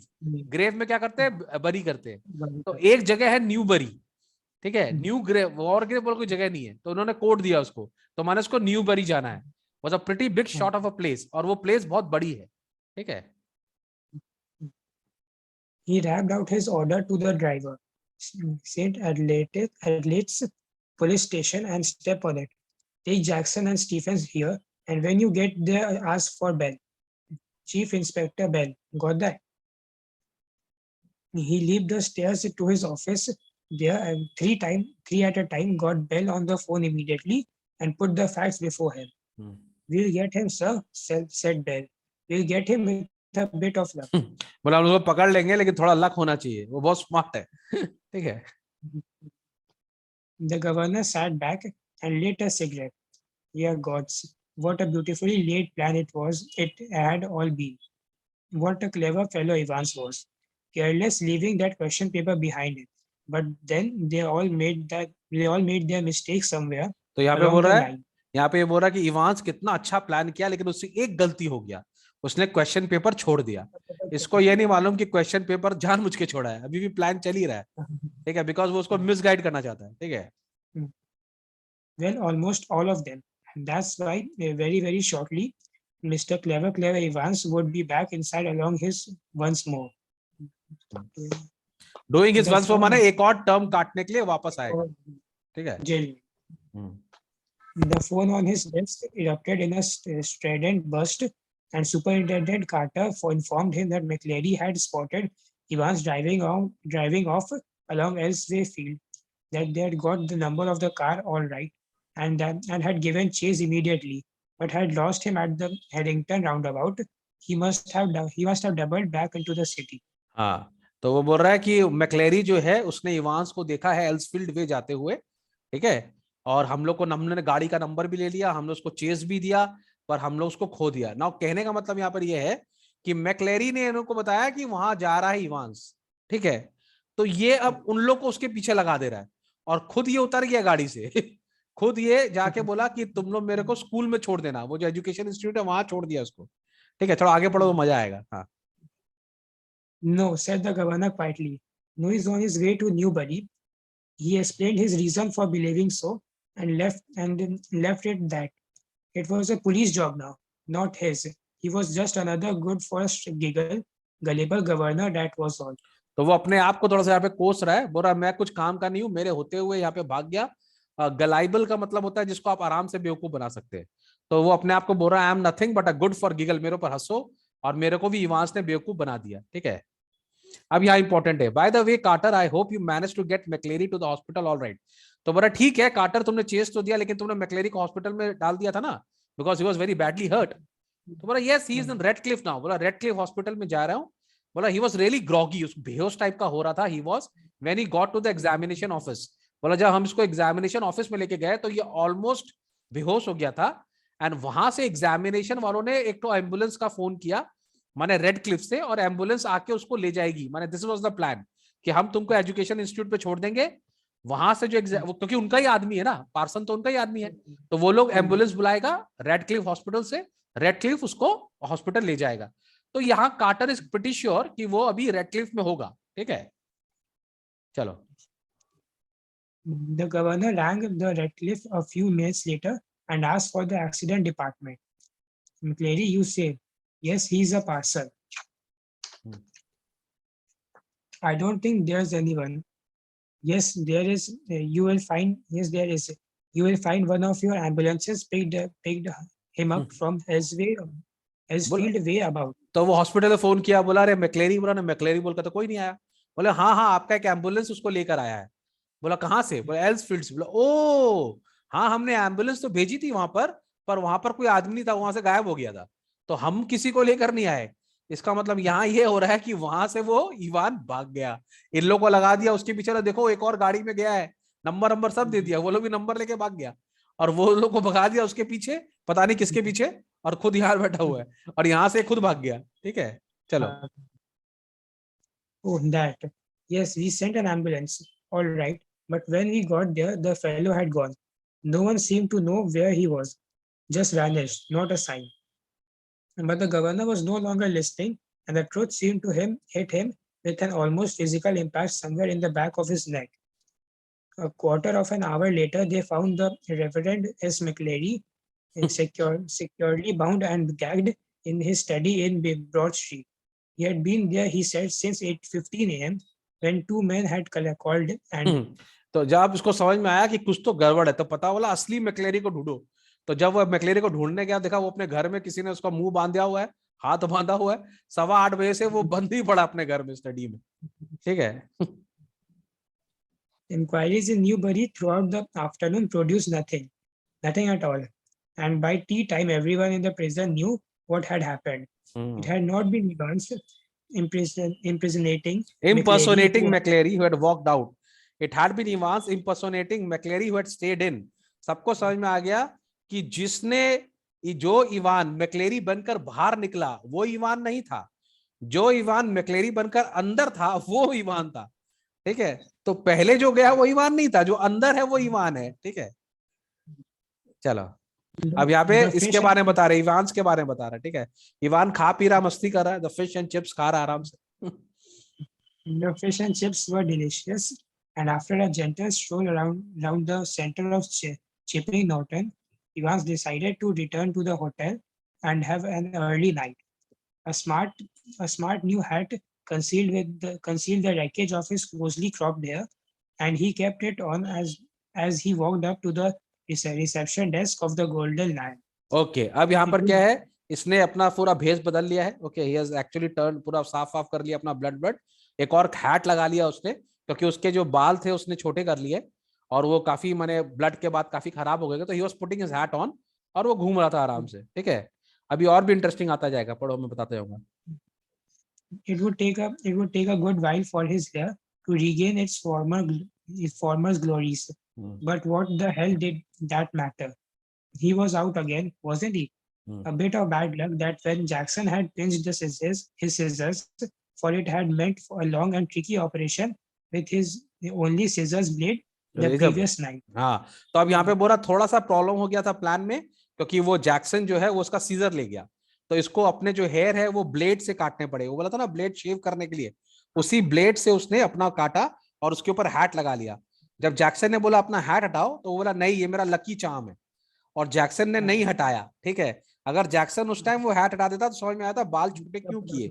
Speaker 1: ग्रेव में क्या करते हैं, बरी करते हैं, तो एक जगह है न्यू बरी, ठीक है, न्यू ग्रेव, वॉर ग्रेव बोल कोई जगह नहीं है, तो उन्होंने कोड दिया उसको, तो माने उसको न्यू बरी जाना है, was a pretty big shot of a place, और वो प्लेस बहुत बड़ी है, ठीक है।
Speaker 2: He rapped out his order to the driver. St. Adelaide police station and step on it. Take Jackson and Stephens here, and when you get there, ask for Bell. Chief Inspector Bell. Got that? He leaped the stairs to his office there and three at a time, got Bell on the phone immediately and put the facts before him. We'll get him, sir, said Bell. We'll get him with a bit of luck.
Speaker 1: बोला हम उसको पकड़ लेंगे लेकिन थोड़ा luck होना चाहिए, वो बहुत स्मार्ट है। ठीक है।
Speaker 2: The governor sat back and lit a cigarette. Yeah, gods, what a beautifully laid plan it was. It had all been. What a clever fellow Evans was. Careless leaving that question paper behind him. But then they all made their mistake somewhere
Speaker 1: तो यहाँ पे
Speaker 2: along
Speaker 1: बोल
Speaker 2: the
Speaker 1: रहा है,
Speaker 2: line.
Speaker 1: यहाँ पे ये बोल रहा है कि इवांस कितना अच्छा प्लान किया लेकिन उससे एक गलती हो गया, उसने क्वेश्चन पेपर छोड़ दिया। इसको ये नहीं मालूम कि क्वेश्चन पेपर जानबूझ के छोड़ा है, अभी भी प्लान चल ही रहा है। ठीक है, बिकॉज वो उसको मिसगाइड करना चाहता है। ठीक है।
Speaker 2: Well, almost all of them. And that's why very, very shortly, Mr. Clever Evans would be back inside along his once more.
Speaker 1: Doing his
Speaker 2: The
Speaker 1: once more
Speaker 2: phone-
Speaker 1: माने एक और टर्म काटने के लिए वापस आएगा। ठीक है।
Speaker 2: jail. The phone on his desk erupted in a strident burst, and Superintendent Carter informed him that McCleary had spotted Evans driving off along Elseway Field, that they had got the number of the car all right, and had given chase immediately, but had lost him at the Headington roundabout. He must have doubled back into the city.
Speaker 1: हाँ, तो वो बोल रहा है कि मैक्लेरी जो है उसने इवांस को देखा है एल्सफील्ड वे जाते हुए। ठीक है। और हम लोग को हमने गाड़ी का नंबर भी ले लिया, हमने उसको चेस भी दिया, पर हम लोग उसको खो दिया। नाउ कहने का मतलब यहाँ पर यह है कि मैक्लेरी ने इनको बताया कि वहां जा रहा है इवांस। ठीक है। तो ये अब उन लोग को उसके पीछे लगा दे रहा है और खुद ये उतर गया गाड़ी से। खुद ये जाके बोला कि तुम लोग मेरे को स्कूल में छोड़ देना, वो जो एजुकेशन इंस्टीट्यूट है वहां छोड़ दिया उसको। ठीक है, थोड़ा आगे पढ़ो तो मजा आएगा। हाँ।
Speaker 2: No, said the governor quietly. No, he's on his way to Newbury. He explained his reason for believing so and left it that it was a police job now, not his. He was just another good for a gullible governor, that was all.
Speaker 1: तो वो अपने आप को थोड़ा सा यहाँ पे कोस रहा है, बोल रहा मैं कुछ काम का नहीं हूँ, मेरे होते हुए यहाँ पे भाग गया। गलाइबल का मतलब होता है जिसको आप आराम से बेवकूफ बना सकते हैं। तो वो अपने आप को बोल रहा है I am nothing but a good for giggle, मेरे ऊपर हंसो, और मेरे को भी इवांस ने बेवकूफ बना दिया। ठीक है। अब यहाँ इंपॉर्टेंट है, by the way Carter, I hope you manage to get McCleary to the hospital all right. तो बोला ठीक है कार्टर, तुमने चेस तो दिया लेकिन तुमने मैक्लेरी को हॉस्पिटल में डाल दिया था ना, because he was very badly hurt. तो बोला yes he is in Radcliffe now. बोला रेडक्लिफ हॉस्पिटल में जा रहा हूँ। बोला ही वाज रियली ग्रॉगी, उसको बेहोश टाइप का हो रहा था। He was when he got to the examination office. बोला जब हम इसको एग्जामिनेशन ऑफिस में लेके गए तो ये ऑलमोस्ट बेहोश हो गया था। एंड वहां से एग्जामिनेशन वालों ने एक तो एम्बुलेंस का फोन किया माने रेड क्लिफ से, और एम्बुलेंस आके उसको ले जाएगी, माने दिस वाज द प्लान कि हम तुमको एजुकेशन इंस्टीट्यूट पे छोड़ देंगे, वहां से जो क्योंकि उनका ही आदमी है ना, पार्सन तो उनका ही आदमी है, तो वो लोग एम्बुलेंस बुलाएगा रेड क्लिफ हॉस्पिटल से, रेड क्लिफ उसको हॉस्पिटल ले जाएगा। तो यहाँ कार्टर इज प्रीटी श्योर कि वो अभी रेड क्लिफ में होगा। ठीक है, चलो।
Speaker 2: The governor rang the Redcliffe a few minutes later and asked for the accident department. McCleary, you say, yes, he's a parcel. I don't think there's anyone. Yes, there is. You will find. Yes, there is. You will find one of your ambulances picked him up from Elsfield way about.
Speaker 1: तो वो hospital में phone किया, बोला अरे मैक्लेरी, बोला ना मैक्लेरी बोल कर तो कोई नहीं आया। बोले हाँ हाँ आपका एक एम्बुलेंस उसको लेकर आया है। बोला कहाँ से? बोला एल्सफील्ड से। बोला ओ हाँ, हमने एम्बुलेंस तो भेजी थी वहां पर वहां पर कोई आदमी नहीं था, वहां से गायब हो गया था, तो हम किसी को लेकर नहीं आए। इसका मतलब यहाँ ये हो रहा है कि वहां से वो इवान भाग गया, इन लोगों को लगा दिया उसके पीछे, देखो एक और गाड़ी में गया है, नंबर सब दे दिया, वो लोग भी नंबर लेके भाग गया, और वो लोग को भगा दिया उसके पीछे, पता नहीं किसके पीछे, और खुद यहाँ बैठा हुआ है, और यहाँ से खुद भाग गया। ठीक है, चलो।
Speaker 2: Oh, that. Yes, we sent an ambulance. All right. But when we got there, the fellow had gone. No one seemed to know where he was. Just vanished, not a sign. But the governor was no longer listening, and the truth seemed to hit him with an almost physical impact somewhere in the back of his neck. A quarter of an hour later, they found the Reverend S. McCleary securely bound and gagged in his study in Broad Street. He had been there, he said, since 8:15 a.m. when two men had called and
Speaker 1: तो जब उसको समझ में आया कि कुछ तो गड़बड़ है तो पता बोला असली मैक्लेरी को ढूंढो। तो जब वो मैक्लेरी को ढूंढने गया देखा वो अपने घर में किसी ने उसका मुंह बांधा हुआ है, हाथ बांधा हुआ है। 8:15 से वो बंद ही पड़ा अपने घर में स्टडी में। ठीक है।
Speaker 2: inquiries in Newbury throughout the afternoon produced nothing at all. And by tea time, everyone in the prison knew what had happened. It had not been Evans impersonating
Speaker 1: McClary who had walked out. It had been Evans impersonating McClary who had stayed in. सबको समझ में आ गया कि जो Ivan मैक्लेरी बनकर बाहर निकला वो इवान नहीं था, जो इवान मैक्लेरी बनकर अंदर था वो इवान था। ठीक है, तो पहले जो गया वो इवान नहीं था, जो अंदर है वो इवान है। ठीक है, चलो अब यहाँ पे इसके बारे में बता रहे, इवान के बारे में बता रहा है। ठीक है, इवान खा पी रहा, मस्ती कर रहा है, द फिश एंड चिप्स खा रहा है आराम से।
Speaker 2: The fish and chips were delicious, and after a gentle stroll around the center of Chipping Norton, Evans decided to return to the hotel and have an early night. A smart new hat concealed the wreckage of his closely cropped hair, and he kept it on as he walked up to the reception desk of the Golden Lion.
Speaker 1: Okay, अब यहाँ पर क्या है, इसने अपना पूरा भेष बदल लिया है। Okay, he has actually turn, पूरा साफ कर लिया अपना ब्लड। एक और हैट लगा लिया उसने, क्योंकि उसके जो बाल थे उसने छोटे कर लिए और वो काफी माने ब्लड के बाद काफी खराब हो गए। तो he was putting his hat on और वो घूम रहा था आराम से। ठीक है, अभी और भी इंटरेस्टिंग आता जाएगा, पढ़ो, मैं बताते जाऊंगा।
Speaker 2: It would take a good while for his hair to regain its former glories. But what the hell did that matter? He was out again, wasn't he? A bit of bad luck that when Jackson had pinched his scissors, for it had meant for a long and tricky operation with his only scissors blade the previous night.
Speaker 1: हाँ, तो अब यहाँ पे बोला थोड़ा सा problem हो गया था प्लान में, क्योंकि वो जैक्सन जो है वो उसका सीजर ले गया, तो इसको अपने जो हेयर है वो ब्लेड से काटने पड़े। वो बोला था ना ब्लेड शेव करने के लिए, उसी ब्लेड से उसने अपना काटा और उसके ऊपर हैट लगा लिया। जब जैक्सन ने बोला अपना हैट हटाओ, तो वो बोला नहीं ये मेरा लकी चार्म है, और जैक्सन ने नहीं हटाया। ठीक है, अगर जैक्सन उस टाइम वो हैट हटा देता तो समझ में आता बाल छोटे क्यों किए,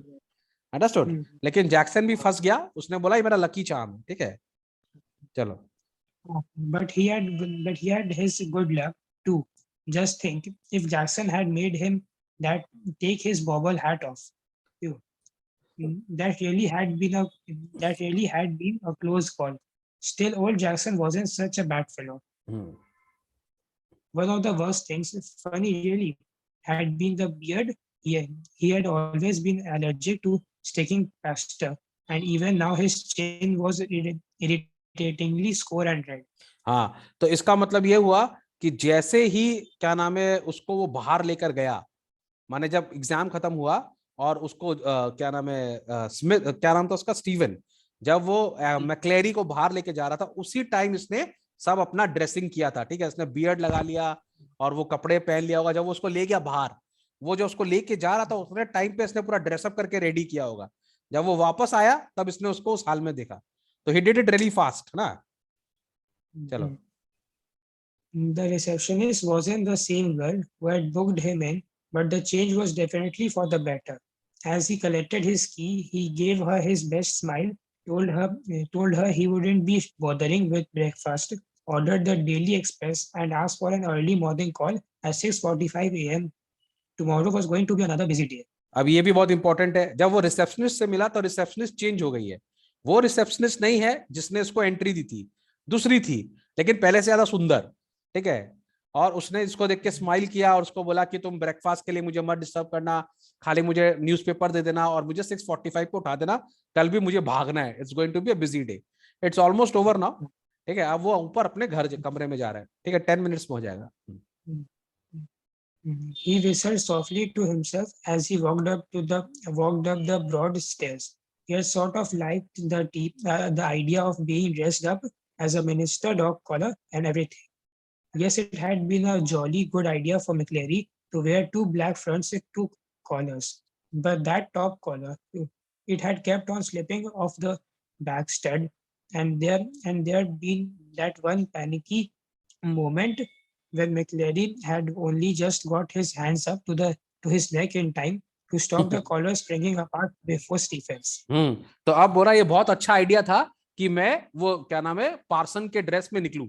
Speaker 1: अंडरस्टूड। लेकिन जैक्सन भी फंस गया, उसने बोला ये मेरा लकी चार्म है। ठीक है, चलो।
Speaker 2: But he had his good luck too. Just think, if Jackson had made him take his bobble hat off, that really had been a close call. Still, old Jackson wasn't such a bad fellow. One of the worst things, funny really, had been the beard. He had always been allergic to sticking plaster, and even now his chin was irritatingly sore and red.
Speaker 1: हाँ, तो इसका मतलब ये हुआ कि जैसे ही क्या नाम है उसको वो बाहर लेकर गया, माने जब एग्जाम खत्म हुआ और उसको क्या नाम है स्मिथ, क्या नाम था उसका, स्टीवन, जब वो मैक्लेरी को बाहर लेके जा रहा था, उसी टाइम इसने सब अपना ड्रेसिंग किया था। ठीक है, इसने बियर्ड लगा लिया और वो कपड़े पहन लिया होगा। जब वो उसको ले गया बाहर, वो जो उसको लेके जा रहा था उसने टाइम पे इसने पूरा ड्रेसअप करके रेडी किया होगा। जब वो वापस आया तब इसने उसको उस हाल में देखा, तो he did it really fast ना। चलो।
Speaker 2: The receptionist wasn't the same girl who had booked him in, but the change was definitely for the better. As he collected his key, he gave her his best smile, told her he wouldn't be bothering with breakfast, ordered the Daily Express, and asked for an early morning call at 6:45 a.m. Tomorrow was going to be another busy day.
Speaker 1: अब ये भी बहुत important है, जब वो receptionist से मिला तो रिसेप्शनिस्ट चेंज हो गई है। वो रिसेप्शनिस्ट नहीं है जिसने उसको एंट्री दी थी, दूसरी थी, लेकिन पहले से ज्यादा सुंदर। ठीक है, और उसने इसको देख के स्माइल किया और उसको बोला कि तुम ब्रेकफास्ट के लिए मुझे मत डिस्टर्ब करना, खाली मुझे न्यूज़पेपर दे देना और मुझे 6:45 को उठा देना, कल भी मुझे भागना है, it's going to be a busy day, it's almost over now. ठीक है, अब वो ऊपर अपने घर कमरे में जा रहा है। ठीक है, 10 मिनट्स में हो जाएगा।
Speaker 2: He whistled softly to himself as he walked up the broad stairs. He had sort of liked the idea of being dressed up as a minister, dog collar and everything. Yes, it had been a jolly good idea for McClary to wear two black fronts with two collars, but that top collar, it had kept on slipping off the back stud, and there been that one panicky moment when McClary had only just got his hands up to his neck in time to stop the collar springing apart before Stephens.
Speaker 1: तो अब बोला ये बहुत अच्छा idea था कि मैं वो क्या नाम है पार्सन के ड्रेस में निकलूं।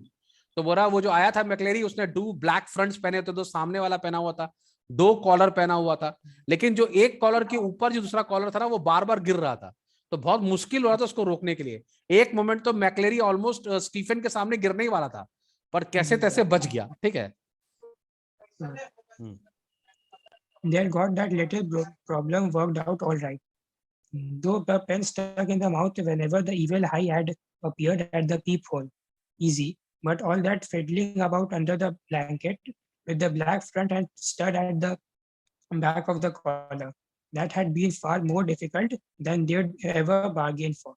Speaker 1: तो बोला वो जो आया था मैक्लेरी उसने 2 ब्लैक फ्रंट्स पहने थे, तो सामने वाला पहना हुआ था, 2 कॉलर पहना हुआ था, लेकिन जो एक कॉलर के ऊपर जो दूसरा कॉलर था ना वो बार बार गिर रहा था, तो बहुत मुश्किल हो रहा था उसको रोकने के लिए। एक मोमेंट तो मैक्लेरी ऑलमोस्ट स्टीफन के सामने गिरने ही वाला था, पर कैसे तैसे बच गया। ठीक है।
Speaker 2: They got that little problem worked out all right. Though the pen stuck in the mouth whenever the evil eye had appeared at the peephole. Easy, but all that fiddling about under the blanket with the black front and stud at the back of the collar, that had been far more difficult than they'd ever bargained for.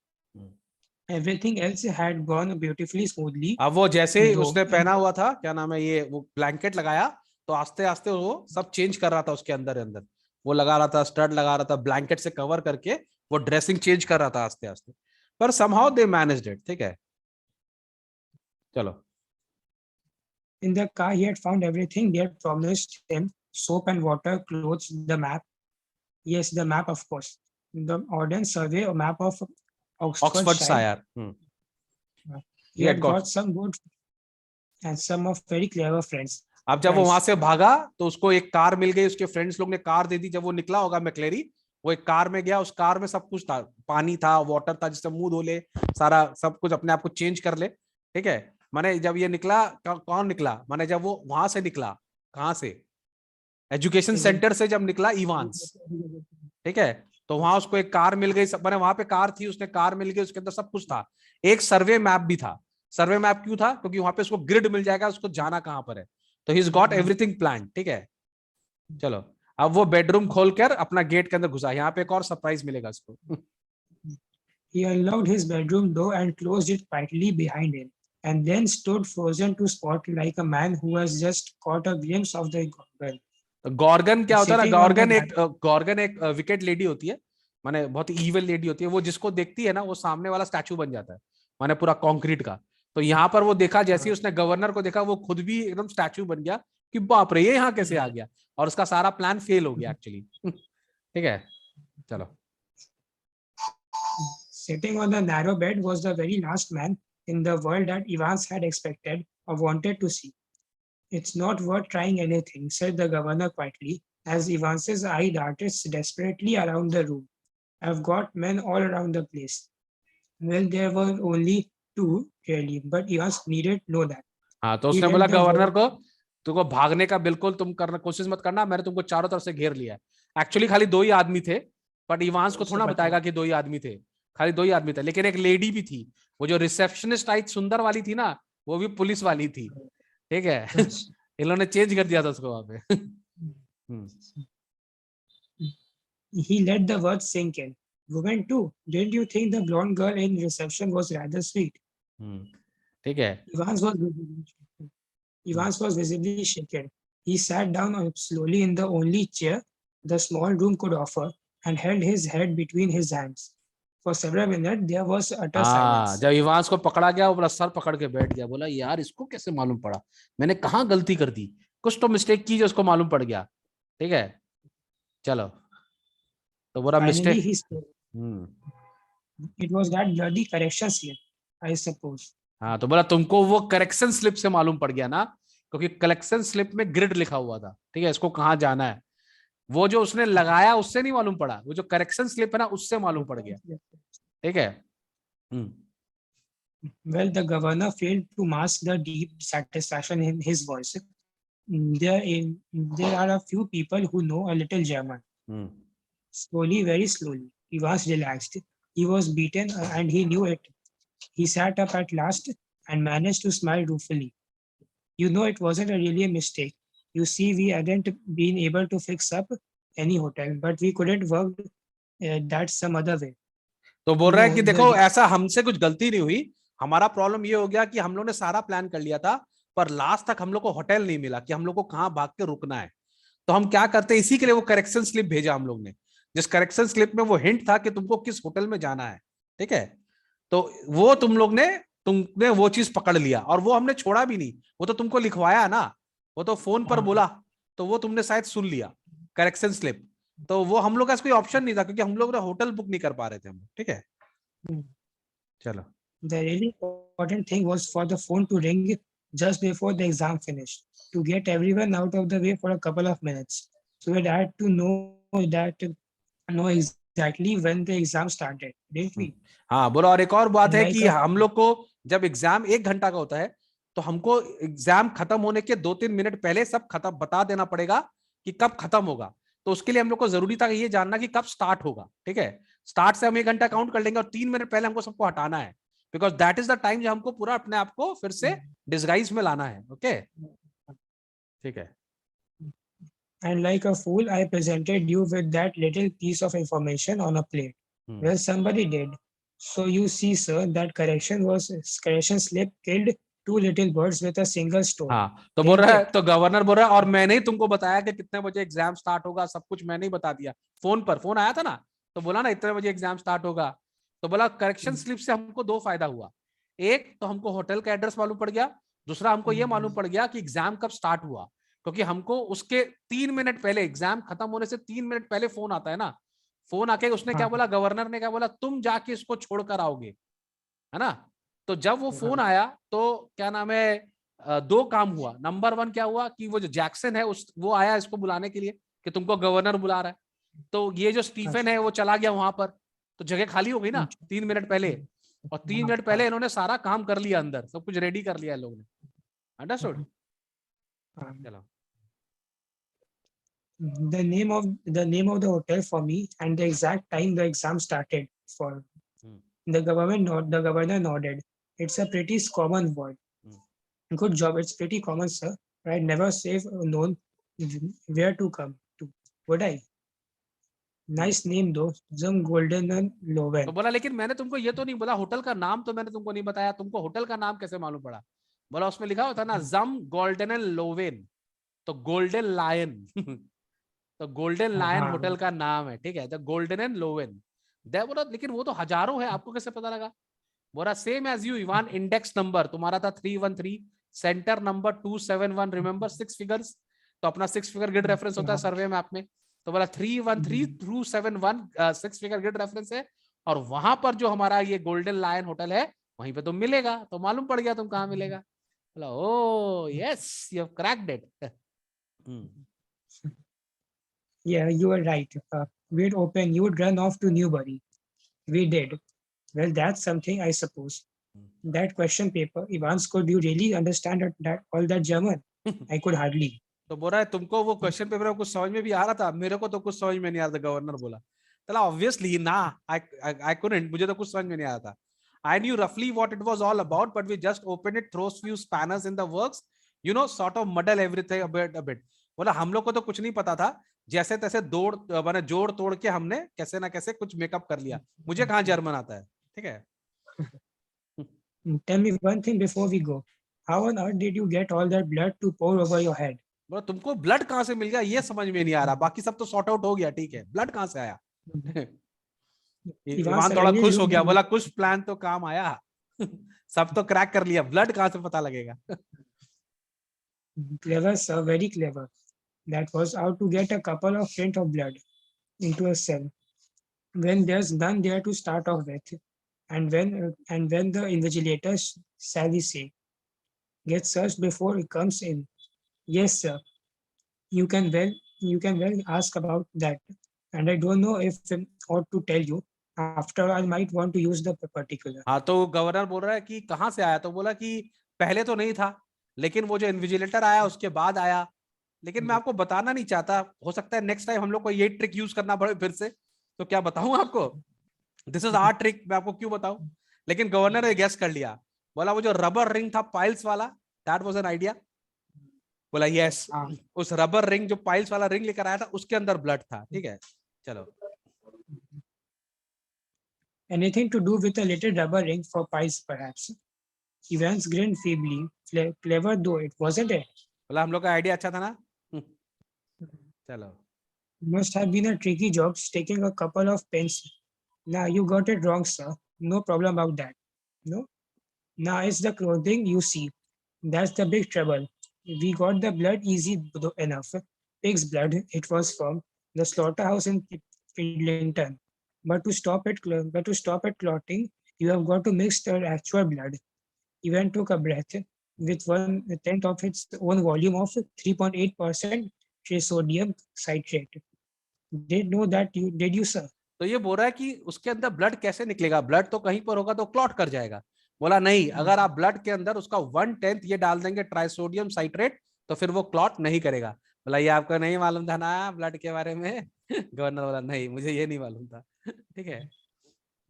Speaker 2: Everything else had gone beautifully smoothly.
Speaker 1: अब वो जैसे ही उसने पहना हुआ था क्या नाम है ये वो ब्लैंकेट लगाया तो आस्ते आस्ते वो सब चेंज कर रहा था उसके अंदर अंदर, वो लगा रहा था, स्टड लगा रहा था, ब्लैंकेट से कवर करके वो ड्रेसिंग चेंज कर रहा था आस्ते आस्ते, पर समहाउ दे मैनेज्ड इट। ठीक है, चलो।
Speaker 2: In the car, he had found everything they had promised him: soap and water, clothes, the map. Yes, the map, of course. The ordnance survey, a map of Oxfordshire. He had got some good and some of very clever friends.
Speaker 1: अब जब वो वहां से भागा तो उसको एक car मिल गई, उसके फ्रेंड्स लोग ने कार दे दी। जब वो निकला होगा मैक्लेरी, वो एक कार में गया, उस कार में सब कुछ था, पानी था, वाटर था, जिससे मुंह धो ले, सारा सब कुछ अपने आप को चेंज कर ले। ठीक है, माने जब ये निकला, कौन निकला, माने जब वो वहां से निकला, कहां से, एजुकेशन सेंटर से जब निकला इवांस, ठीक है, तो वहां उसको एक कार मिल गई, मैंने वहां पे कार थी, उसने कार मिल गई, उसके अंदर सब कुछ था, एक सर्वे मैप भी था। सर्वे मैप क्यों था? क्योंकि वहां पे उसको ग्रिड मिल जाएगा, उसको जाना कहां पर है, तो ही गॉट एवरीथिंग प्लान। ठीक है, चलो अब वो बेडरूम खोलकर अपना गेट के अंदर घुसा। यहाँ पे एक और सरप्राइज मिलेगा इसको।
Speaker 2: He unlocked his bedroom door and closed it quietly behind him, and then stood frozen to spot like a man who has just caught a glimpse of the gorgon.
Speaker 1: Gorgon क्या होता है ना, Gorgon एक wicket lady होती है, माने बहुत evil lady होती है, वो जिसको देखती है ना वो सामने वाला स्टैचू बन जाता है, माने पूरा कंक्रीट का। तो यहाँ पर वो देखा, जैसे ही उसने गवर्नर को देखा वो खुद भी एकदम स्टैचू बन गया कि बाप रे ये यहाँ कैसे आ गया, और उसका सारा प्लान फेल हो गया एक्चुअली। ठीक है, चलो।
Speaker 2: Sitting on the narrow bed was the very last man in the world that Evans had expected or wanted to see. It's not worth trying anything, said the governor quietly, as Evans's eye darted desperately around the room. I've got men all around the place. Well, there were only 2, really, but Evans needed to know that.
Speaker 1: हाँ, तो उसने बोला governor को, तुमको भागने का बिल्कुल तुम करना कोशिश मत करना, मैंने तुमको चारों तरफ से घेर लिया है। एक्चुअली खाली 2 ही आदमी थे, बट इवांस को थोड़ा बताएगा कि 2 ही आदमी थे, खाली 2 ही आदमी थे, लेकिन एक लेडी भी थी, वो जो रिसेप्शनिस्ट आई सुंदर वाली थी ना, वो भी पुलिस वाली थी। ठीक है, इन्होंने चेंज कर दिया था उसको वहां पे।
Speaker 2: He let the words sink in. Woman too. Didn't you think the blonde girl in reception was rather sweet?
Speaker 1: ठीक है।
Speaker 2: Evans was visibly shaken. He sat down slowly in the only chair the small room could offer and held his head between his hands. For several minutes there was utter silence.
Speaker 1: जब Evans को पकड़ा गया, वो अपना sir पकड़ के बैठ गया, बोला यार इसको कैसे मालूम पड़ा, मैंने कहाँ गलती कर दी, कुछ तो मिस्टेक की जो उसको मालूम पड़ गया। ठीक है, चलो, तो बोला mistake.
Speaker 2: It was that bloody correction slip, I suppose.
Speaker 1: हाँ, तो बोला तुमको वो करेक्शन स्लिप से मालूम पड़ गया ना, क्योंकि कलेक्शन स्लिप में ग्रिड लिखा हुआ था। ठीक है, इसको कहाँ जाना है, वो जो उसने लगाया उससे नहीं मालूम पड़ा, वो जो करेक्शन स्लिप है ना उससे मालूम पड़ गया। ठीक है।
Speaker 2: Well, the governor failed to mask the deep satisfaction in his voice. There are a few people who know a little German. Slowly, very slowly, he was relaxed. He was beaten and he knew it. He sat up at last and managed to smile ruefully. You know, it wasn't really a mistake. You see, we hadn't been able to fix up any hotel, but we couldn't work that some other way.
Speaker 1: तो बोल रहा है कि देखो ऐसा हमसे कुछ गलती नहीं हुई, हमारा प्रॉब्लम ये हो गया कि हम लोग ने सारा प्लान कर लिया था, पर लास्ट तक हम लोग को होटल नहीं मिला कि हम लोग को कहाँ भाग के रुकना है। तो हम क्या करते हैं, इसी के लिए वो करेक्शन स्लिप भेजा हम लोग ने, जिस करेक्शन स्लिप में वो हिंट था कि तुमको किस होटल में जाना है। ठीक है, तो वो तुमने वो चीज पकड़ लिया, और वो हमने छोड़ा भी नहीं, वो तो तुमको लिखवाया ना, वो तो फोन पर बोला, तो वो तुमने शायद सुन लिया करेक्शन स्लिप। तो वो हम लोग का कोई ऑप्शन नहीं था क्योंकि हम लोग होटल बुक नहीं कर पा रहे थे हम, ठीक है। चलो
Speaker 2: The really important thing was for the phone to ring just before the exam finished to get everyone out of the way for a couple of minutes. So we had to know exactly when the exam started, didn't we?
Speaker 1: हाँ बोलो। और एक और बात
Speaker 2: And
Speaker 1: है
Speaker 2: like
Speaker 1: कि
Speaker 2: a
Speaker 1: हम लोग को जब एग्जाम 1 घंटा का होता है तो हमको एग्जाम खत्म होने के 2-3 मिनट पहले सब खत्म बता देना पड़ेगा कि कब खत्म होगा। तो उसके लिए हम लोग को जरूरी था कि ये जानना कि कब स्टार्ट होगा, ठीक है। स्टार्ट से हम 1 घंटा काउंट कर लेंगे और 3 मिनट पहले हमको सबको हटाना है, because that is the time जो हमको पूरा अपने आप को फिर से डिस्गाइज में लाना है। ओके, ठीक है।
Speaker 2: and like a fool, I presented you with that little piece of information on a plate. Well, somebody did. So you see, sir, that correction slip killed two little birds with a single stone.
Speaker 1: हाँ तो बोल रहा है,
Speaker 2: Didn't it?
Speaker 1: तो governor बोल रहा है और मैंने ही तुमको बताया कि कितने बजे एग्जाम स्टार्ट होगा, सब कुछ मैंने ही बता दिया। फोन पर फोन आया था ना, तो बोला ना इतने बजे एग्जाम स्टार्ट होगा। तो बोला करेक्शन स्लिप से हमको 2 फायदा हुआ। एक तो हमको होटल का एड्रेस मालूम पड़ गया, दूसरा हमको ये मालूम पड़ गया कि एग्जाम कब स्टार्ट हुआ, क्योंकि हमको उसके 3 मिनट पहले, एग्जाम खत्म होने से 3 मिनट पहले फोन आता है ना। फोन आके उसने क्या बोला, गवर्नर ने क्या बोला, तुम जाके इसको छोड़कर आओगे, है ना। तो जब वो फोन आया तो क्या नाम है, 2 काम हुआ। नंबर 1 क्या हुआ कि वो जो जैक्सन है वो आया इसको बुलाने के लिए कि तुमको गवर्नर बुला रहा है। तो ये जो स्टीफन है वो चला गया वहां पर, तो जगह खाली हो गई ना 3 मिनट पहले। और 3 मिनट पहले इन्होंने सारा काम कर लिया, अंदर सब कुछ रेडी कर लिया इन लोगों ने। अंडरस्टूड। चलो
Speaker 2: the name of the hotel for me and the exact time the exam started for. The governor nodded. It's a pretty common word. Good job. It's pretty common, sir. I'd never say known where to come to. Would I? Nice name though. Some golden and
Speaker 1: तो
Speaker 2: Lowen.
Speaker 1: बोला लेकिन मैंने तुमको ये तो नहीं बोला, hotel का नाम तो मैंने तुमको नहीं बताया, तुमको होटल का नाम कैसे मालूम पड़ा। बोला उसमें लिखा होता ना जम गोल्डन एंड लोवेन, तो गोल्डन लायन तो गोल्डन लायन होटल का नाम है, ठीक है। The golden and Lowden. बोला लेकिन वो तो हजारों है, आपको कैसे पता लगा। बोला same as you Evan, index number तुम्हारा था 313, सेंटर नंबर 271, रिमेंबर 6 फिगर्स। तो अपना 6 फिगर ग्रिड रेफरेंस होता है सर्वे मैप में। तो बोला 313-271 6 फिगर ग्रिड रेफरेंस है, और वहां पर जो हमारा ये गोल्डन लायन होटल है वहीं पे तुम मिलेगा। तो मालूम पड़ गया तुम कहाँ मिलेगा। बोला ओ yes you have cracked it.
Speaker 2: Yeah, you were right. We'd open, you'd run off to Newbury. We did. Well, that's something, I suppose. That question paper, Ivans, could you really understand that all that German? I could hardly.
Speaker 1: तो बोल रहा है तुमको वो question paper में कुछ समझ में भी आ रहा था, मेरे को तो कुछ समझ में नहीं आ रहा था। गवर्नर बोला चला ऑब्वियसली ना, आई कुडंट, मुझे तो कुछ समझ में नहीं आ रहा था। I knew roughly what it was all about, but we just opened it, throws few spanners in the works, sort of muddle everything a bit. बोला हम लोग को तो कुछ नहीं पता था, जैसे तैसे मैंने जोड़ तोड़ के हमने कैसे ना कैसे कुछ मेकअप कर लिया। मुझे कहाँ जर्मन आता है, ठीक है।
Speaker 2: Tell me one thing before we go. How on earth did you get all that blood to pour over your head?
Speaker 1: बोला तुमको ब्लड कहाँ से मिल गया ये समझ में नहीं आ रहा, बाकी सब तो सॉर्ट आउट हो गया, ठीक है, ब्लड कहाँ से आया। ईवान थोड़ा खुश हो गया, बोला कुछ प्लान तो काम आया सब तो क्रैक कर लिया, ब्लड कहाँ से पता लगेगा।
Speaker 2: Clever, sir, very clever. That was out to get a couple of pint of blood into a cell when there's none there to start off with, and when the invigilators, shall we say, get searched before it comes in. Yes, sir. You can well ask about that, and I don't know if ought to tell you. After I might want to use the particular.
Speaker 1: हाँ तो governor बोल रहा है कि कहाँ से आया, तो बोला कि पहले तो नहीं था, लेकिन वो जो इन्विजिलेटर आया उसके बाद आया, लेकिन मैं आपको बताना नहीं चाहता, हो सकता है नेक्स्ट टाइम हम लोग को ये ट्रिक यूज करना पड़े फिर से। तो क्या बताऊं आपको, दिस इज आवर ट्रिक, मैं आपको क्यों बताऊं। लेकिन गवर्नर ने गेस कर लिया, बोला वो जो रबर रिंग था पाइल्स वाला, दैट वाज एन आइडिया। बोला यस, उस रबर रिंग जो पाइल्स वाला रिंग लेकर आया था उसके अंदर ब्लड था, ठीक है। चलो
Speaker 2: Anything to do with a little rubber ring for pies, perhaps. Evans grinned feebly. Clever though it, wasn't it?
Speaker 1: बोला हम लोग का आइडिया अच्छा था ना। चलो
Speaker 2: Must have been a tricky job taking a couple of pens. Nah, you got it wrong, sir. No problem about that. No? Nah, it's the clothing you see. That's the big trouble. We got the blood easy enough. Pig's blood, it was firm. the slaughterhouse in Fidlington. But to stop it clotting, you have got to mix the actual blood. Ivan took a breath with 1/10 of its own volume of 3.8% sodium citrate. Did you, sir?
Speaker 1: तो ये बोल रहा है कि उसके अंदर blood कैसे निकलेगा, ब्लड तो कहीं पर होगा तो क्लॉट कर जाएगा। बोला नहीं, अगर आप ब्लड के अंदर उसका 1/10 ये डाल देंगे ट्राइसोडियम साइट्रेट तो फिर वो क्लॉट नहीं करेगा। बोला ये आपको नहीं मालूम था ना ब्लड के बारे में? गवर्नर बोला नहीं मुझे ये नहीं मालूम था। ठीक है।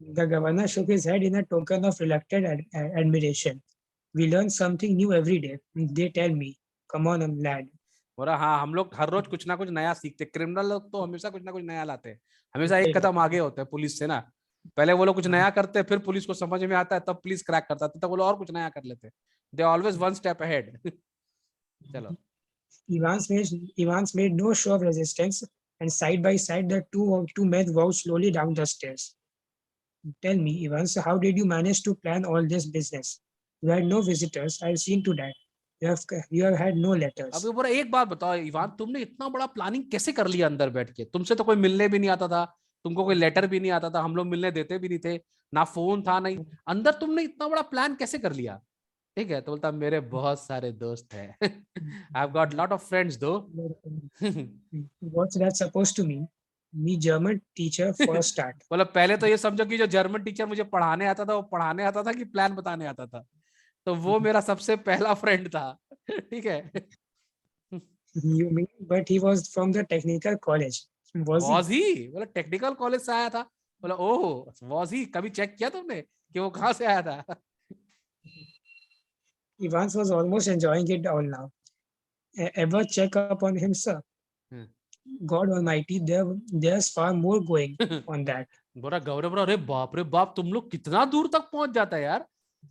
Speaker 2: The governor shook his head in a token of reluctant admiration. We learn something new every day. They tell me. Come on, lad.
Speaker 1: बोला हाँ हम लोग हर रोज कुछ ना कुछ नया सीखते, क्रिमिनल लोग तो हमेशा कुछ ना कुछ नया लाते हैं, हमेशा एक कदम आगे होते हैं पुलिस से ना। पहले वो लोग कुछ नया करते हैं, फिर पुलिस को समझ में आता है, तब पुलिस क्रैक करता है, तब वो लोग और कुछ नया कर लेते हैं। They always one step ahead. चलो।
Speaker 2: Evans made no show of resistance, and side by side the two men walked slowly down the stairs. Tell me, Evans, how did you manage to plan all this business? You had no visitors. I've seen to that. You have had no letters.
Speaker 1: अब बोला एक बात बताओ Ivan, तुमने इतना बड़ा planning कैसे कर लिया अंदर बैठ के? तुमसे तो कोई मिलने भी नहीं आता था, तुमको कोई लेटर भी नहीं आता था, हम लोग मिलने देते भी नहीं थे, ना फोन था नहीं, अंदर तुमने इतना बड़ा प्लान कैसे कर लिया? ठीक है, तो बोलता मेरे बहुत सारे दोस्त हैं। I have got lot of friends दो।
Speaker 2: What's that supposed to mean? Me German teacher for a start.
Speaker 1: बोला पहले तो ये समझो कि जो जर्मन टीचर मुझे पढ़ाने आता था वो पढ़ाने आता था कि प्लान बताने आता था, तो वो मेरा सबसे पहला फ्रेंड था। ठीक है।
Speaker 2: You mean, but he was from the technical college.
Speaker 1: Was he? बोला टेक्निकल कॉलेज से आया था। बोला ओह was he? कभी चेक किया तुमने कि वो कहाँ से आया था?
Speaker 2: Evans was almost enjoying it all now. Ever check up on him, sir? God Almighty, there's far more going on that.
Speaker 1: बोला गौरव, अरे बाप रे बाप, तुम लोग कितना दूर तक पहुंच जाता है यार।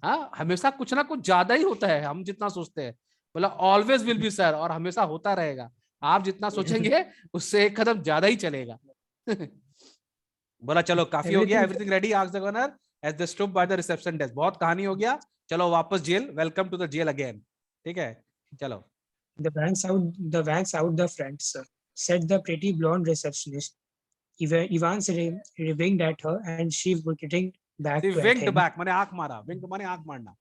Speaker 1: हाँ हमेशा कुछ ना कुछ ज्यादा ही होता है हम जितना सोचते हैं। बोला ऑलवेज विल बी सर, और हमेशा होता रहेगा, आप जितना सोचेंगे उससे एक कदम ज्यादा ही चलेगा। बोला चलो काफी हो गया, everything ready, ask the governor as they stood by the reception desk. बहुत कहानी हो गया, चलो वापस jail, welcome to the jail again. ठीक है चलो।
Speaker 2: The van's out the front, sir, said the pretty blonde receptionist. Evans winked at her and she getting back
Speaker 1: She
Speaker 2: to
Speaker 1: winked
Speaker 2: him.
Speaker 1: back, माने आंख मारा, विंक माने आंख मारना।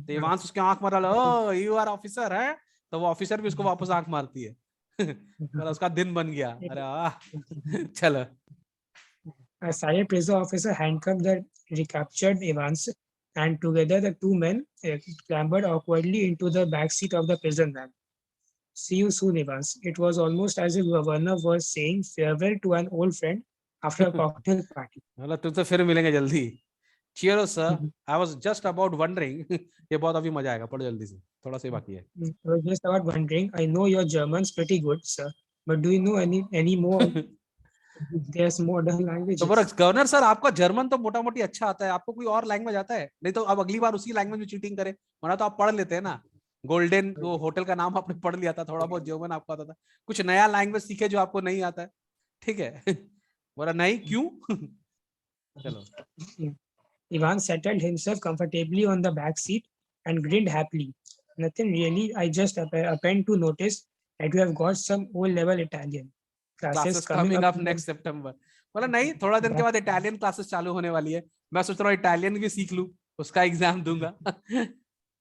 Speaker 1: तो इवांस उसके आंख मारा, ओ यू आर ऑफिसर है, तो वो ऑफिसर भी उसको वापस आंख मारती है। मतलब उसका दिन बन गया। अरे वाह। चलो।
Speaker 2: A silent prison officer handcuffed the recaptured Evans, and together the two men clambered awkwardly into the back seat of the prison van. See you soon, Evans. It was almost as if the governor was saying farewell to an old friend after a cocktail party.
Speaker 1: मतलब तुमसे फिर मिलेंगे जल्दी। Cheers, sir. I was just about wondering. ये बहुत अभी मजा आएगा, पढ़ो जल्दी से, थोड़ा सा बाकी है।
Speaker 2: I was just about wondering. I know your German's pretty good, sir, but do you know any more? There's modern languages.
Speaker 1: तो गवर्नर सर आपका जर्मन तो मोटा मोटी अच्छा आता है, आपको कोई और लैंग्वेज आता है? नहीं तो अब अगली बार उसी लैंग्वेज में चीटिंग करें, वरना तो आप पढ़ लेते हैं ना। गोल्डन वो होटल का नाम आपने पढ़ लिया था, थोड़ा बहुत जर्मन आपको आता था, कुछ नया लैंग्वेज सीखे जो आपको नहीं आता है। ठीक है। बोला नहीं क्यों? चलो।
Speaker 2: Ivan settled himself comfortably on the back seat and grinned happily. Nothing really. I just happened to notice that you have got some O-level Italian classes
Speaker 1: coming up next September. बोला नहीं, थोड़ा दिन के बाद इटालियन क्लासेस चालू होने वाली है, मैं सोच रहा हूँ इटालियन भी सीख लूं, उसका एग्जाम दूंगा।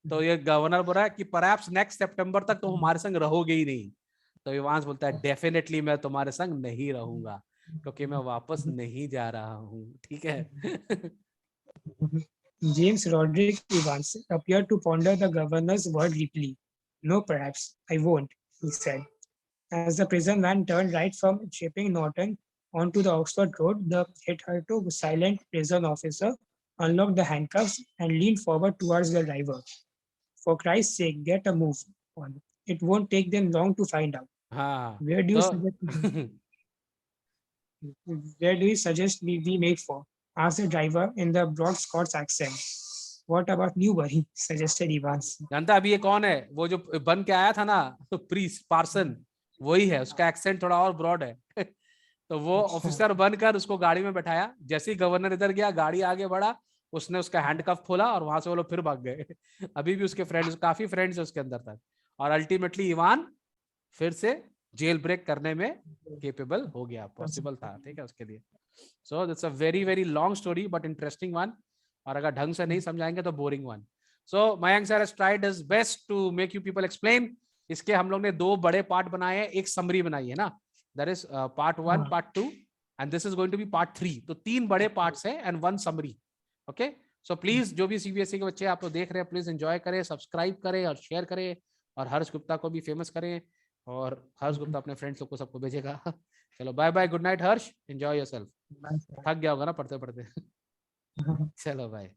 Speaker 1: तो ये गवर्नर बोल रहा है कि परहैप्स नेक्स्ट सितंबर तक तो हमारे संग रहोगे ही नहीं। तो इवांस बोलता है डेफिनेटली मैं तुम्हारे संग नहीं रहूंगा, क्योंकि मैं वापस नहीं जा रहा हूँ। ठीक है।
Speaker 2: James Roderick Evans appeared to ponder the governor's word deeply. No, perhaps I won't, he said. As the prison van turned right from Chipping Norton onto the Oxford Road, the hitherto silent prison officer unlocked the handcuffs and leaned forward towards the driver. For Christ's sake, get a move on. It won't take them long to find out.
Speaker 1: हाँ
Speaker 2: Where do you suggest we make for? Asked the driver in the broad Scots accent. What about Newbury? Suggested Evans.
Speaker 1: जानता अभी ये कौन है? वो जो बन के आया था ना, तो प्रीस्ट पार्सन, वही है, उसका एक्सेंट थोड़ा और ब्रॉड है। तो वो ऑफिसर बनकर उसको गाड़ी में बैठाया, जैसे ही गवर्नर इधर गया गाड़ी आगे बढ़ा, उसने उसका हैंडकफ खोला और वहां से वो लोग फिर भाग गए। अभी भी उसके फ्रेंड्स, काफी फ्रेंड्स है उसके अंदर तक, और अल्टीमेटली इवान फिर से जेल ब्रेक करने में केपेबल हो गया, पॉसिबल था, ठीक है उसके लिए। So that's a very very long story but interesting one, और अगर ढंग से नहीं समझाएंगे तो boring one. So Mayank sir has tried his best to make you people explain. इसके हम लोग ने 2 बड़े पार्ट बनाए हैं, एक समरी बनाई है ना, that is part 1, part 2 and this is going to be part 3। तो 3 बड़े पार्ट्स हैं and 1 summary. Okay, so please जो भी सीबीएसई के बच्चे आप लोग देख रहे हैं, प्लीज एंजॉय करें, सब्सक्राइब करें और शेयर करें, और हर्ष गुप्ता को भी फेमस करें, और हर्ष गुप्ता अपने फ्रेंड्स लोग को सबको भेजेगा। चलो बाय बाय, गुड नाइट हर्ष, एंजॉय योरसेल्फ। थक गया होगा ना पढ़ते पढ़ते। चलो बाय।